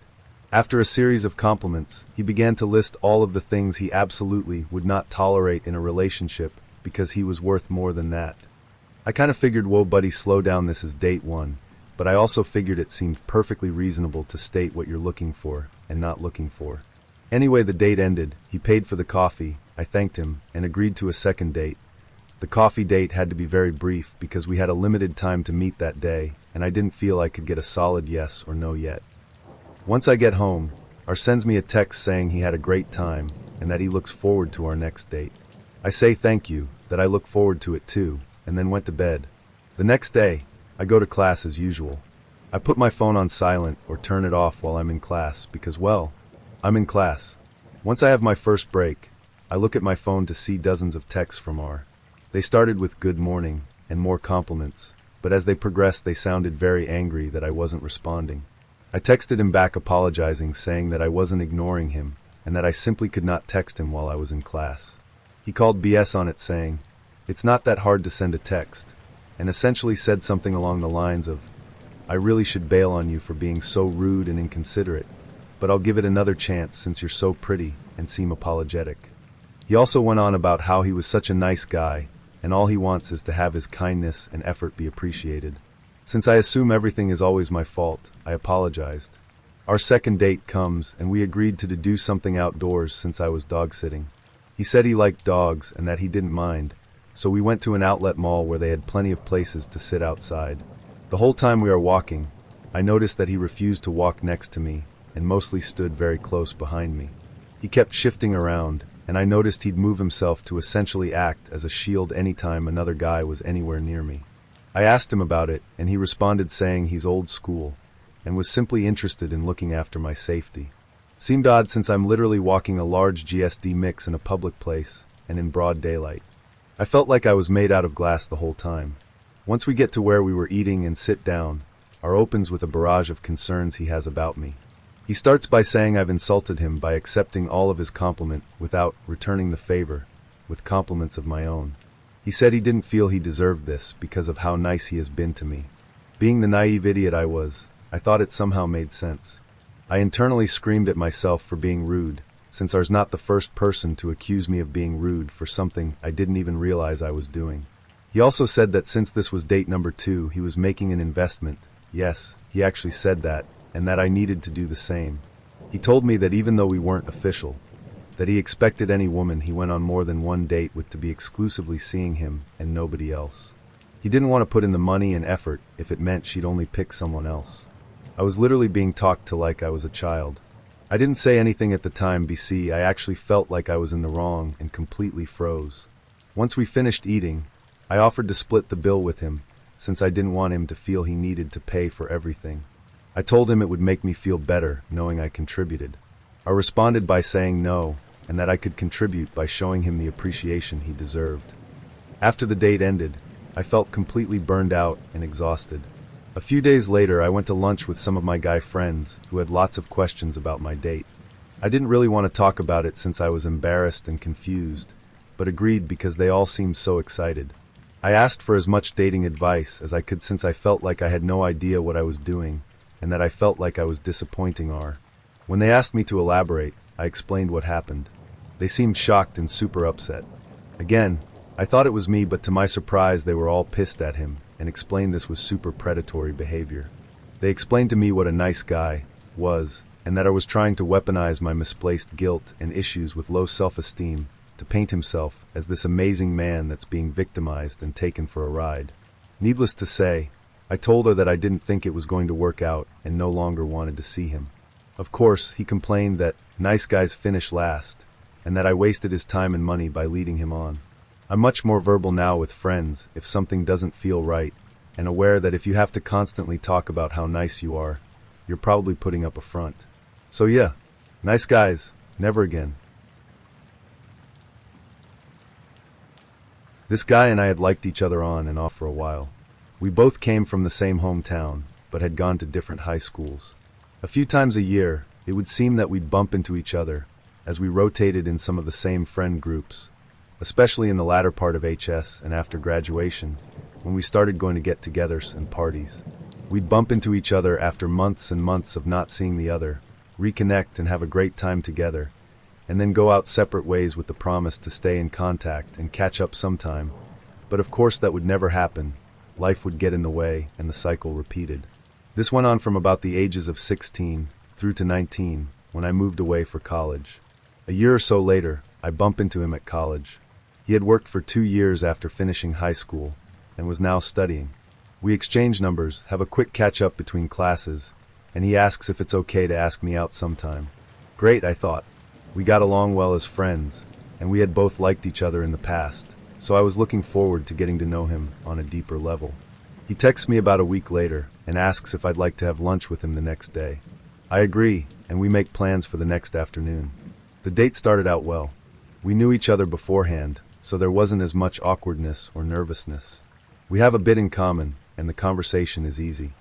After a series of compliments, he began to list all of the things he absolutely would not tolerate in a relationship because he was worth more than that. I kind of figured, whoa buddy, slow down, this is date one, but I also figured it seemed perfectly reasonable to state what you're looking for and not looking for. Anyway, the date ended, he paid for the coffee, I thanked him, and agreed to a second date. The coffee date had to be very brief because we had a limited time to meet that day, and I didn't feel I could get a solid yes or no yet. Once I get home, R sends me a text saying he had a great time and that he looks forward to our next date. I say thank you, that I look forward to it too, and then went to bed. The next day, I go to class as usual. I put my phone on silent or turn it off while I'm in class because, well, I'm in class. Once I have my first break, I look at my phone to see dozens of texts from R. They started with good morning and more compliments, but as they progressed they sounded very angry that I wasn't responding. I texted him back apologizing, saying that I wasn't ignoring him and that I simply could not text him while I was in class. He called BS on it, saying, "It's not that hard to send a text," and essentially said something along the lines of, "I really should bail on you for being so rude and inconsiderate, but I'll give it another chance since you're so pretty and seem apologetic." He also went on about how he was such a nice guy and all he wants is to have his kindness and effort be appreciated. Since I assume everything is always my fault, I apologized. Our second date comes and we agreed to do something outdoors since I was dog sitting. He said he liked dogs and that he didn't mind, so we went to an outlet mall where they had plenty of places to sit outside. The whole time we were walking, I noticed that he refused to walk next to me and mostly stood very close behind me. He kept shifting around, and I noticed he'd move himself to essentially act as a shield anytime another guy was anywhere near me. I asked him about it, and he responded saying he's old school and was simply interested in looking after my safety. Seemed odd since I'm literally walking a large GSD mix in a public place and in broad daylight. I felt like I was made out of glass the whole time. Once we get to where we were eating and sit down, our opens with a barrage of concerns he has about me. He starts by saying I've insulted him by accepting all of his compliment without returning the favor with compliments of my own. He said he didn't feel he deserved this because of how nice he has been to me. Being the naive idiot I was, I thought it somehow made sense. I internally screamed at myself for being rude, since I was not the first person to accuse me of being rude for something I didn't even realize I was doing. He also said that since this was date number 2, he was making an investment. Yes, he actually said that, and that I needed to do the same. He told me that even though we weren't official, that he expected any woman he went on more than one date with to be exclusively seeing him and nobody else. He didn't want to put in the money and effort if it meant she'd only pick someone else. I was literally being talked to like I was a child. I didn't say anything at the time BC. I actually felt like I was in the wrong and completely froze. Once we finished eating, I offered to split the bill with him, since I didn't want him to feel he needed to pay for everything. I told him it would make me feel better knowing I contributed. I responded by saying no, and that I could contribute by showing him the appreciation he deserved. After the date ended, I felt completely burned out and exhausted. A few days later, I went to lunch with some of my guy friends who had lots of questions about my date. I didn't really want to talk about it since I was embarrassed and confused, but agreed because they all seemed so excited. I asked for as much dating advice as I could since I felt like I had no idea what I was doing and that I felt like I was disappointing R. When they asked me to elaborate, I explained what happened. They seemed shocked and super upset. Again, I thought it was me, but to my surprise they were all pissed at him and explained this was super predatory behavior. They explained to me what a nice guy was and that I was trying to weaponize my misplaced guilt and issues with low self-esteem to paint himself as this amazing man that's being victimized and taken for a ride. Needless to say, I told her that I didn't think it was going to work out and no longer wanted to see him. Of course, he complained that nice guys finish last and that I wasted his time and money by leading him on. I'm much more verbal now with friends if something doesn't feel right, and aware that if you have to constantly talk about how nice you are, you're probably putting up a front. So yeah, nice guys, never again. This guy and I had liked each other on and off for a while. We both came from the same hometown, but had gone to different high schools. A few times a year, it would seem that we'd bump into each other as we rotated in some of the same friend groups, especially in the latter part of HS and after graduation, when we started going to get-togethers and parties. We'd bump into each other after months and months of not seeing the other, reconnect and have a great time together, and then go out separate ways with the promise to stay in contact and catch up sometime. But of course that would never happen. Life would get in the way, and the cycle repeated. This went on from about the ages of 16 through to 19, when I moved away for college. A year or so later, I bump into him at college. He had worked for 2 years after finishing high school, and was now studying. We exchange numbers, have a quick catch-up between classes, and he asks if it's okay to ask me out sometime. Great, I thought. We got along well as friends, and we had both liked each other in the past, so I was looking forward to getting to know him on a deeper level. He texts me about a week later and asks if I'd like to have lunch with him the next day. I agree, and we make plans for the next afternoon. The date started out well. We knew each other beforehand, so there wasn't as much awkwardness or nervousness. We have a bit in common, and the conversation is easy.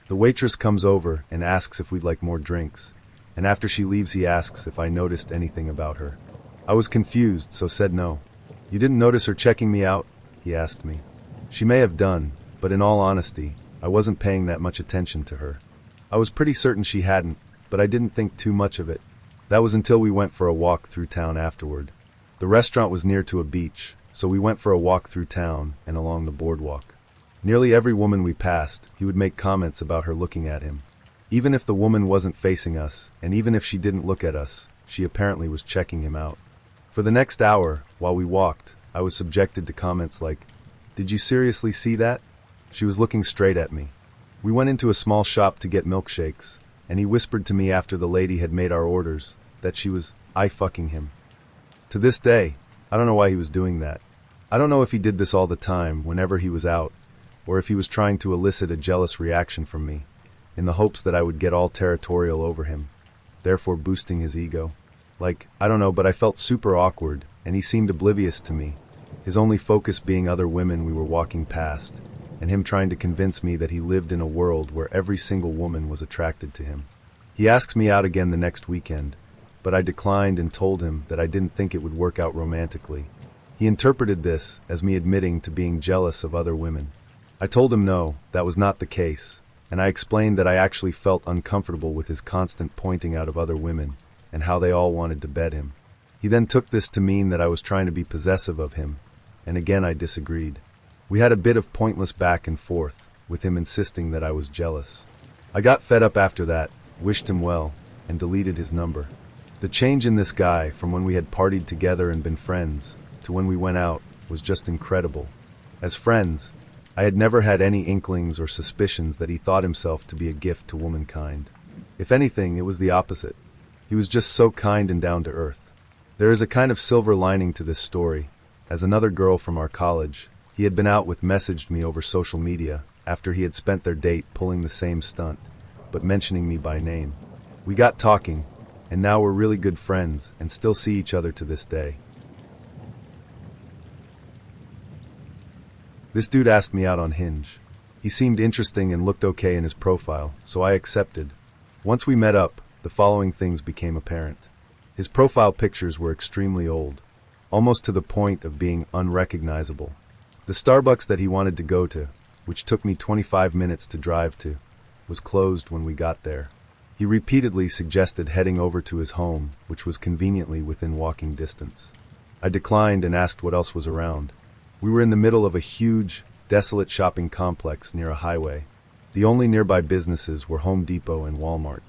The waitress comes over and asks if we'd like more drinks, and after she leaves he asks if I noticed anything about her. I was confused, so said no. You didn't notice her checking me out? He asked me. She may have done, but in all honesty, I wasn't paying that much attention to her. I was pretty certain she hadn't, but I didn't think too much of it. That was until we went for a walk through town afterward. The restaurant was near to a beach, so we went for a walk through town and along the boardwalk. Nearly every woman we passed, he would make comments about her looking at him. Even if the woman wasn't facing us, and even if she didn't look at us, she apparently was checking him out. For the next hour, while we walked, I was subjected to comments like, "Did you seriously see that?" She was looking straight at me. We went into a small shop to get milkshakes, and he whispered to me after the lady had made our orders that she was fucking him. To this day, I don't know why he was doing that. I don't know if he did this all the time whenever he was out, or if he was trying to elicit a jealous reaction from me, in the hopes that I would get all territorial over him, therefore boosting his ego. I don't know, but I felt super awkward, and he seemed oblivious to me, his only focus being other women we were walking past, and him trying to convince me that he lived in a world where every single woman was attracted to him. He asked me out again the next weekend, but I declined and told him that I didn't think it would work out romantically. He interpreted this as me admitting to being jealous of other women. I told him no, that was not the case, and I explained that I actually felt uncomfortable with his constant pointing out of other women and how they all wanted to bed him. He then took this to mean that I was trying to be possessive of him, and again I disagreed. We had a bit of pointless back and forth, with him insisting that I was jealous. I got fed up after that, wished him well, and deleted his number. The change in this guy from when we had partied together and been friends to when we went out was just incredible. As friends, I had never had any inklings or suspicions that he thought himself to be a gift to womankind. If anything, it was the opposite. He was just so kind and down to earth. There is a kind of silver lining to this story, as another girl from our college he had been out with messaged me over social media after he had spent their date pulling the same stunt, but mentioning me by name. We got talking, and now we're really good friends and still see each other to this day. This dude asked me out on Hinge. He seemed interesting and looked okay in his profile, so I accepted. Once we met up, the following things became apparent. His profile pictures were extremely old, almost to the point of being unrecognizable. The Starbucks that he wanted to go to, which took me 25 minutes to drive to, was closed when we got there. He repeatedly suggested heading over to his home, which was conveniently within walking distance. I declined and asked what else was around. We were in the middle of a huge, desolate shopping complex near a highway. The only nearby businesses were Home Depot and Walmart.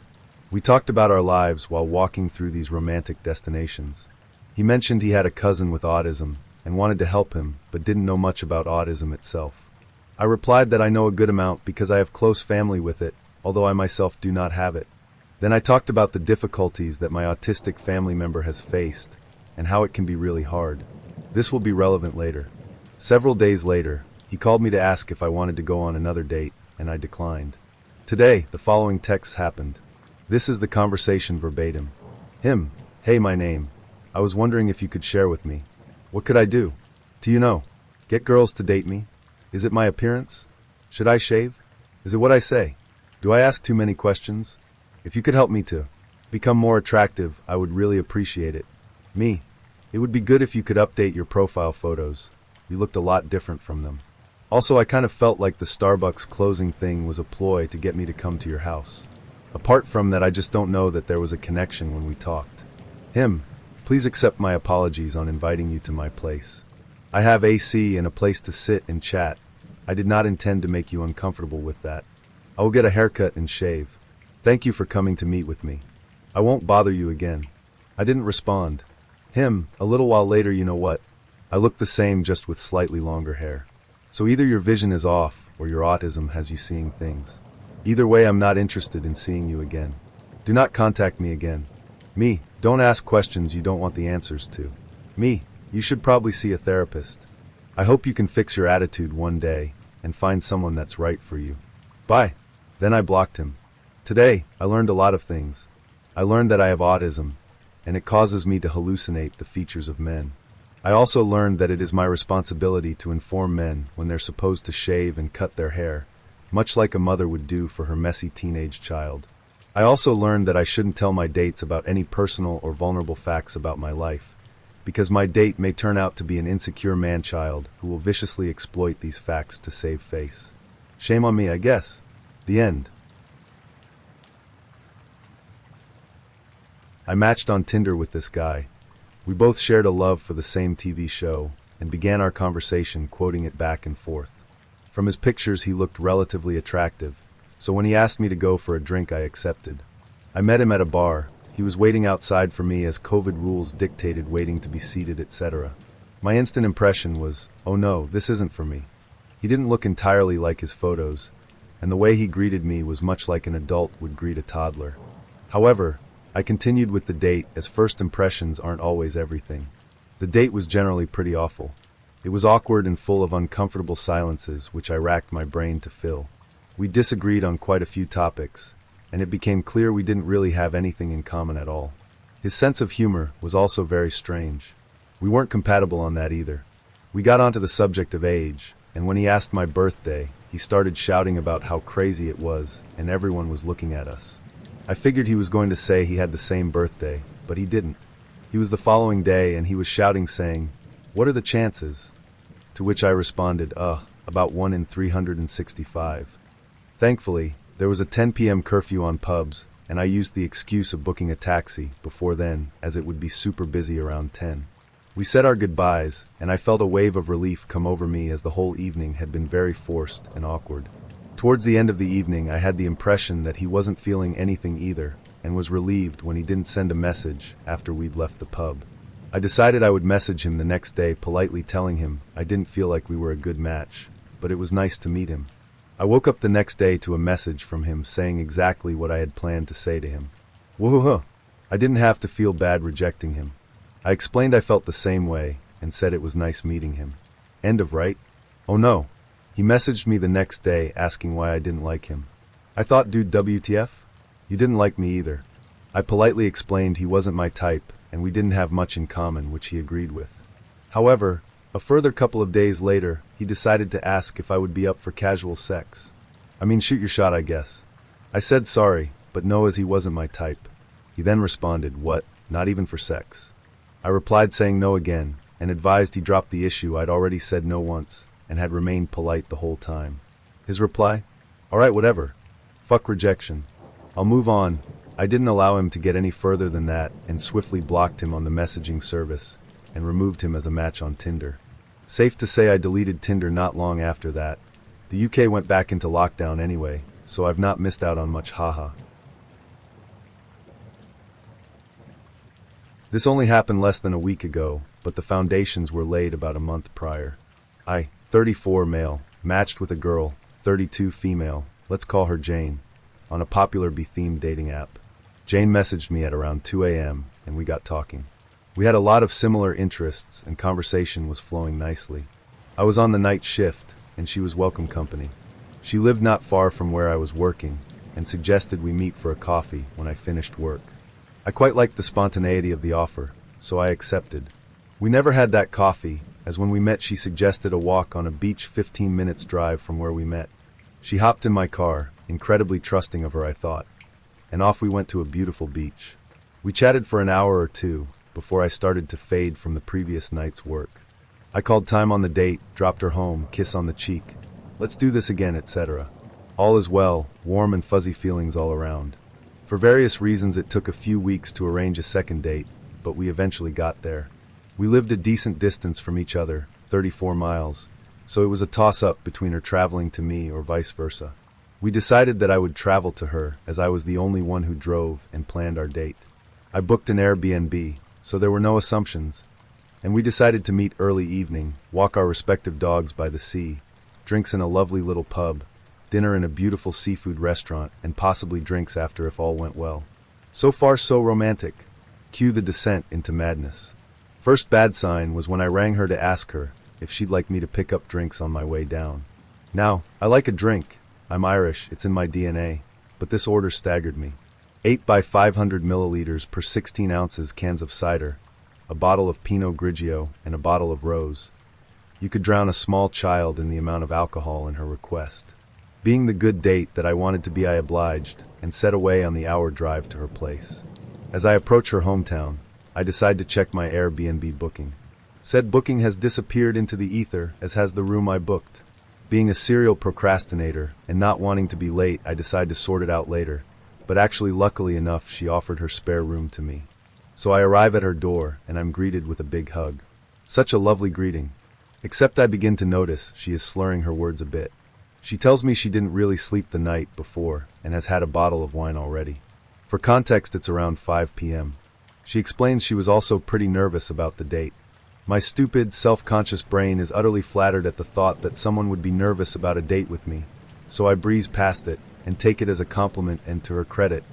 We talked about our lives while walking through these romantic destinations. He mentioned he had a cousin with autism and wanted to help him, but didn't know much about autism itself. I replied that I know a good amount because I have close family with it, although I myself do not have it. Then I talked about the difficulties that my autistic family member has faced and how it can be really hard. This will be relevant later. Several days later, he called me to ask if I wanted to go on another date, and I declined. Today, the following texts happened. This is the conversation verbatim. Him: "Hey, my name. I was wondering if you could share with me. What could I do? Do you know? Get girls to date me? Is it my appearance? Should I shave? Is it what I say? Do I ask too many questions? If you could help me to become more attractive, I would really appreciate it. Me: it would be good if you could update your profile photos. You looked a lot different from them. Also, I kind of felt like the Starbucks closing thing was a ploy to get me to come to your house. Apart from that, I just don't know that there was a connection when we talked. Him: please accept my apologies on inviting you to my place. I have AC and a place to sit and chat. I did not intend to make you uncomfortable with that. I will get a haircut and shave. Thank you for coming to meet with me. I won't bother you again." I didn't respond. Him: a little while later, you know what? I look the same, just with slightly longer hair. So either your vision is off, or your autism has you seeing things. Either way, I'm not interested in seeing you again. Do not contact me again. Me: don't ask questions you don't want the answers to. Me: you should probably see a therapist. I hope you can fix your attitude one day and find someone that's right for you. Bye. Then I blocked him. Today, I learned a lot of things. I learned that I have autism, and it causes me to hallucinate the features of men. I also learned that it is my responsibility to inform men when they're supposed to shave and cut their hair, much like a mother would do for her messy teenage child. I also learned that I shouldn't tell my dates about any personal or vulnerable facts about my life, because my date may turn out to be an insecure man-child who will viciously exploit these facts to save face. Shame on me, I guess. The end. I matched on Tinder with this guy. We both shared a love for the same TV show and began our conversation quoting it back and forth. From his pictures, he looked relatively attractive, so when he asked me to go for a drink, I accepted. I met him at a bar. He was waiting outside for me as COVID rules dictated waiting to be seated, etc. My instant impression was, oh no, this isn't for me. He didn't look entirely like his photos, and the way he greeted me was much like an adult would greet a toddler. However, I continued with the date, as first impressions aren't always everything. The date was generally pretty awful. It was awkward and full of uncomfortable silences which I racked my brain to fill. We disagreed on quite a few topics, and it became clear we didn't really have anything in common at all. His sense of humor was also very strange. We weren't compatible on that either. We got onto the subject of age, and when he asked my birthday, he started shouting about how crazy it was, and everyone was looking at us. I figured he was going to say he had the same birthday, but he didn't. He was the following day, and he was shouting saying, "What are the chances?" To which I responded, about 1 in 365. Thankfully, there was a 10 p.m. curfew on pubs, and I used the excuse of booking a taxi before then, as it would be super busy around 10. We said our goodbyes, and I felt a wave of relief come over me as the whole evening had been very forced and awkward. Towards the end of the evening, I had the impression that he wasn't feeling anything either, and was relieved when he didn't send a message after we'd left the pub. I decided I would message him the next day, politely telling him I didn't feel like we were a good match, but it was nice to meet him. I woke up the next day to a message from him saying exactly what I had planned to say to him. Woohoo! I didn't have to feel bad rejecting him. I explained I felt the same way, and said it was nice meeting him. End of right? Oh no. He messaged me the next day asking why I didn't like him. I thought, dude, WTF? You didn't like me either. I politely explained he wasn't my type, and we didn't have much in common, which he agreed with. However, a further couple of days later, he decided to ask if I would be up for casual sex. I mean, shoot your shot, I guess. I said sorry, but no, as he wasn't my type. He then responded, what, not even for sex? I replied saying no again, and advised he dropped the issue. I'd already said no once, and had remained polite the whole time. His reply? Alright, whatever. Fuck rejection. I'll move on. I didn't allow him to get any further than that, and swiftly blocked him on the messaging service, and removed him as a match on Tinder. Safe to say I deleted Tinder not long after that. The UK went back into lockdown anyway, so I've not missed out on much, haha. This only happened less than a week ago, but the foundations were laid about a month prior. I, 34 male, matched with a girl, 32 female, let's call her Jane, on a popular B-themed dating app. Jane messaged me at around 2 a.m., and we got talking. We had a lot of similar interests, and conversation was flowing nicely. I was on the night shift, and she was welcome company. She lived not far from where I was working, and suggested we meet for a coffee when I finished work. I quite liked the spontaneity of the offer, so I accepted. We never had that coffee, as when we met she suggested a walk on a beach 15 minutes drive from where we met. She hopped in my car, incredibly trusting of her I thought, and off we went to a beautiful beach. We chatted for an hour or two, before I started to fade from the previous night's work. I called time on the date, dropped her home, kiss on the cheek, let's do this again, etc. All is well, warm and fuzzy feelings all around. For various reasons it took a few weeks to arrange a second date, but we eventually got there. We lived a decent distance from each other, 34 miles, so it was a toss-up between her traveling to me or vice versa. We decided that I would travel to her, as I was the only one who drove and planned our date. I booked an Airbnb, so there were no assumptions, and we decided to meet early evening, walk our respective dogs by the sea, drinks in a lovely little pub, dinner in a beautiful seafood restaurant, and possibly drinks after if all went well. So far so romantic. Cue the descent into madness. First bad sign was when I rang her to ask her if she'd like me to pick up drinks on my way down. Now, I like a drink. I'm Irish, it's in my DNA, but this order staggered me. 8 by 500 milliliters per 16 ounces cans of cider, a bottle of Pinot Grigio, and a bottle of Rose. You could drown a small child in the amount of alcohol in her request. Being the good date that I wanted to be, I obliged, and set away on the hour drive to her place. As I approach her hometown, I decide to check my Airbnb booking. Said booking has disappeared into the ether, as has the room I booked. Being a serial procrastinator, and not wanting to be late, I decide to sort it out later, but actually luckily enough she offered her spare room to me. So I arrive at her door, and I'm greeted with a big hug. Such a lovely greeting. Except I begin to notice she is slurring her words a bit. She tells me she didn't really sleep the night before and has had a bottle of wine already. For context, it's around 5 p.m. She explains she was also pretty nervous about the date. My stupid, self-conscious brain is utterly flattered at the thought that someone would be nervous about a date with me, so I breeze past it and take it as a compliment, and to her credit,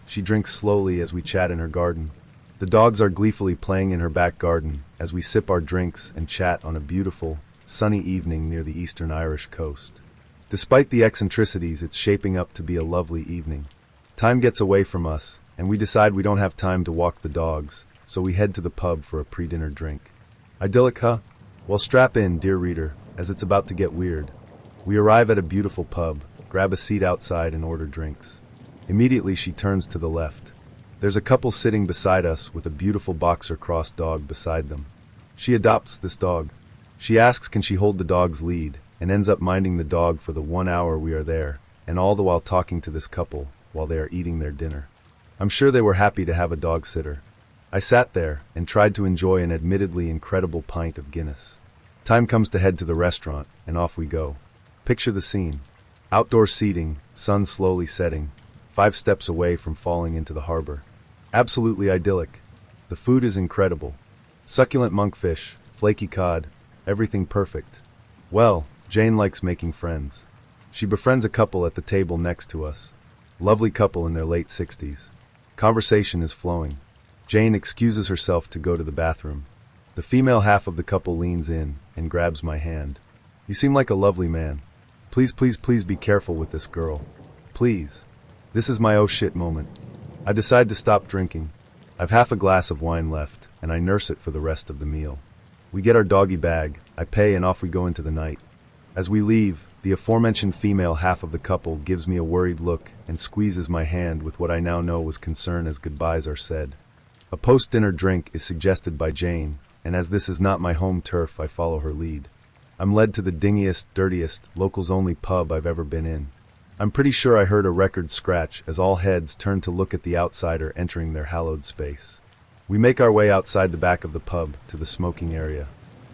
she drinks slowly as we chat in her garden. The dogs are gleefully playing in her back garden as we sip our drinks and chat on a beautiful, sunny evening near the eastern Irish coast. Despite the eccentricities, it's shaping up to be a lovely evening. Time gets away from us, and we decide we don't have time to walk the dogs, so we head to the pub for a pre-dinner drink. Idyllic, huh? Well, strap in, dear reader, as it's about to get weird. We arrive at a beautiful pub, grab a seat outside and order drinks. Immediately she turns to the left. There's a couple sitting beside us with a beautiful boxer cross dog beside them. She adopts this dog. She asks can she hold the dog's lead, and ends up minding the dog for the 1 hour we are there, and all the while talking to this couple while they are eating their dinner. I'm sure they were happy to have a dog sitter. I sat there and tried to enjoy an admittedly incredible pint of Guinness. Time comes to head to the restaurant, and off we go. Picture the scene. Outdoor seating, sun slowly setting, 5 steps away from falling into the harbor. Absolutely idyllic. The food is incredible. Succulent monkfish, flaky cod, everything perfect. Well, Jane likes making friends. She befriends a couple at the table next to us. Lovely couple in their late 60s. Conversation is flowing. Jane excuses herself to go to the bathroom. The female half of the couple leans in and grabs my hand. You seem like a lovely man. Please, please, please be careful with this girl. Please. This is my oh shit moment. I decide to stop drinking. I've half a glass of wine left, and I nurse it for the rest of the meal. We get our doggy bag, I pay, and off we go into the night. As we leave, the aforementioned female half of the couple gives me a worried look and squeezes my hand with what I now know was concern as goodbyes are said. A post-dinner drink is suggested by Jane, and as this is not my home turf, I follow her lead. I'm led to the dingiest, dirtiest, locals-only pub I've ever been in. I'm pretty sure I heard a record scratch as all heads turn to look at the outsider entering their hallowed space. We make our way outside the back of the pub to the smoking area.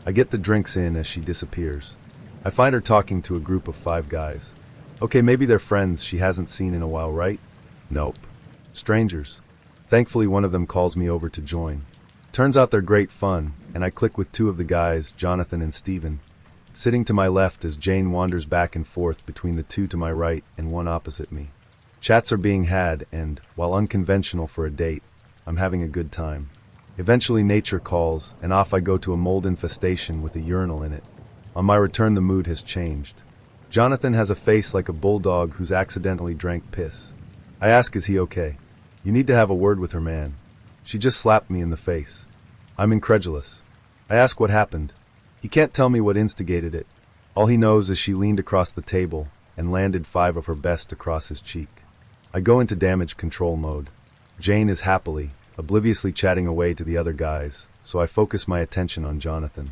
I get the drinks in as she disappears. I find her talking to a group of 5 guys. Okay, maybe they're friends she hasn't seen in a while, right? Nope. Strangers. Thankfully, one of them calls me over to join. Turns out they're great fun, and I click with 2 of the guys, Jonathan and Stephen. Sitting to my left as Jane wanders back and forth between the 2 to my right and 1 opposite me. Chats are being had, and, while unconventional for a date, I'm having a good time. Eventually nature calls, and off I go to a mold infestation with a urinal in it. On my return the mood has changed. Jonathan has a face like a bulldog who's accidentally drank piss. I ask is he okay? You need to have a word with her, man. She just slapped me in the face. I'm incredulous. I ask what happened. He can't tell me what instigated it. All he knows is she leaned across the table and landed 5 of her best across his cheek. I go into damage control mode. Jane is happily, obliviously chatting away to the other guys, so I focus my attention on Jonathan.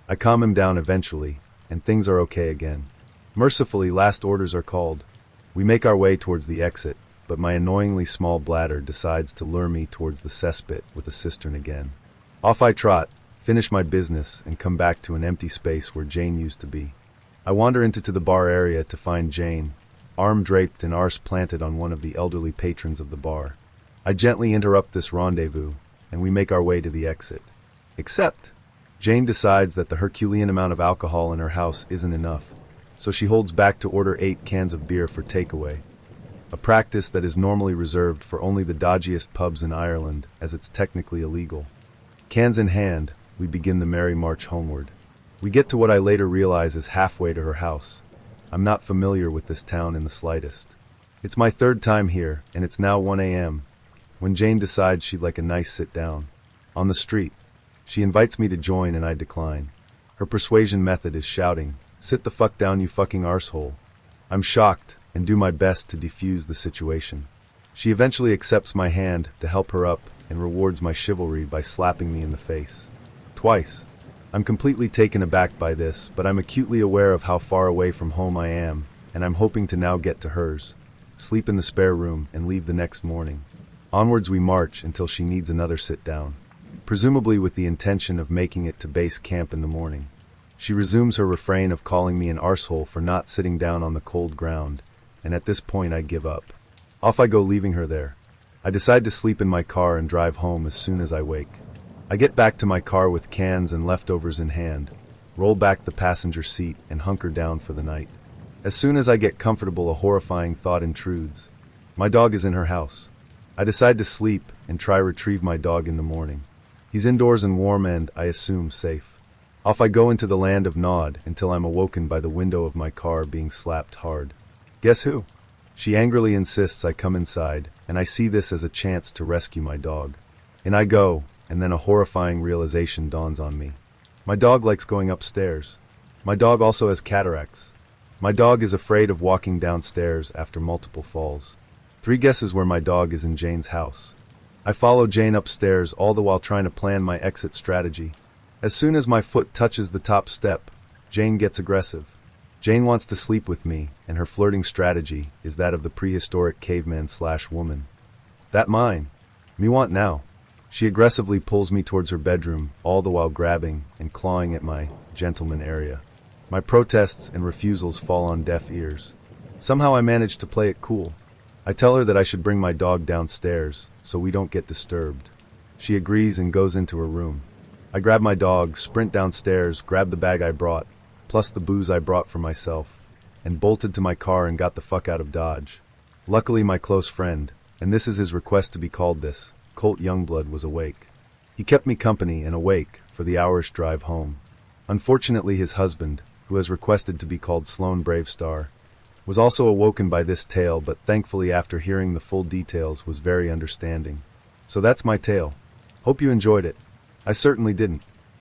I calm him down eventually, and things are okay again. Mercifully, last orders are called. We make our way towards the exit, but my annoyingly small bladder decides to lure me towards the cesspit with a cistern again. Off I trot, finish my business, and come back to an empty space where Jane used to be. I wander into the bar area to find Jane, arm draped and arse planted on one of the elderly patrons of the bar. I gently interrupt this rendezvous, and we make our way to the exit. Except, Jane decides that the Herculean amount of alcohol in her house isn't enough, so she holds back to order 8 cans of beer for takeaway, a practice that is normally reserved for only the dodgiest pubs in Ireland, as it's technically illegal. Cans in hand, we begin the merry march homeward. We get to what I later realize is halfway to her house. I'm not familiar with this town in the slightest. It's my 3rd time here, and it's now 1 a.m., when Jane decides she'd like a nice sit-down. On the street. She invites me to join, and I decline. Her persuasion method is shouting, "Sit the fuck down, you fucking arsehole." I'm shocked, and do my best to defuse the situation. She eventually accepts my hand to help her up, and rewards my chivalry by slapping me in the face. Twice. I'm completely taken aback by this, but I'm acutely aware of how far away from home I am, and I'm hoping to now get to hers, sleep in the spare room, and leave the next morning. Onwards we march until she needs another sit-down, presumably with the intention of making it to base camp in the morning. She resumes her refrain of calling me an arsehole for not sitting down on the cold ground, and at this point I give up. Off I go, leaving her there. I decide to sleep in my car and drive home as soon as I wake. I get back to my car with cans and leftovers in hand, roll back the passenger seat, and hunker down for the night. As soon as I get comfortable, a horrifying thought intrudes. My dog is in her house. I decide to sleep and try retrieve my dog in the morning. He's indoors and warm and, I assume, safe. Off I go into the land of Nod until I'm awoken by the window of my car being slapped hard. Guess who? She angrily insists I come inside, and I see this as a chance to rescue my dog. In I go, and then a horrifying realization dawns on me. My dog likes going upstairs. My dog also has cataracts. My dog is afraid of walking downstairs after multiple falls. 3 guesses where my dog is in Jane's house. I follow Jane upstairs, all the while trying to plan my exit strategy. As soon as my foot touches the top step, Jane gets aggressive. Jane wants to sleep with me, and her flirting strategy is that of the prehistoric caveman/woman. That mine. Me want now. She aggressively pulls me towards her bedroom, all the while grabbing and clawing at my gentleman area. My protests and refusals fall on deaf ears. Somehow I manage to play it cool. I tell her that I should bring my dog downstairs, so we don't get disturbed. She agrees and goes into her room. I grab my dog, sprint downstairs, grab the bag I brought, plus the booze I brought for myself, and bolted to my car and got the fuck out of Dodge. Luckily my close friend, and this is his request to be called this, Colt Youngblood, was awake. He kept me company and awake for the hourish drive home. Unfortunately his husband, who has requested to be called Sloan Bravestar, was also awoken by this tale, but thankfully after hearing the full details was very understanding. So that's my tale. Hope you enjoyed it. I certainly didn't.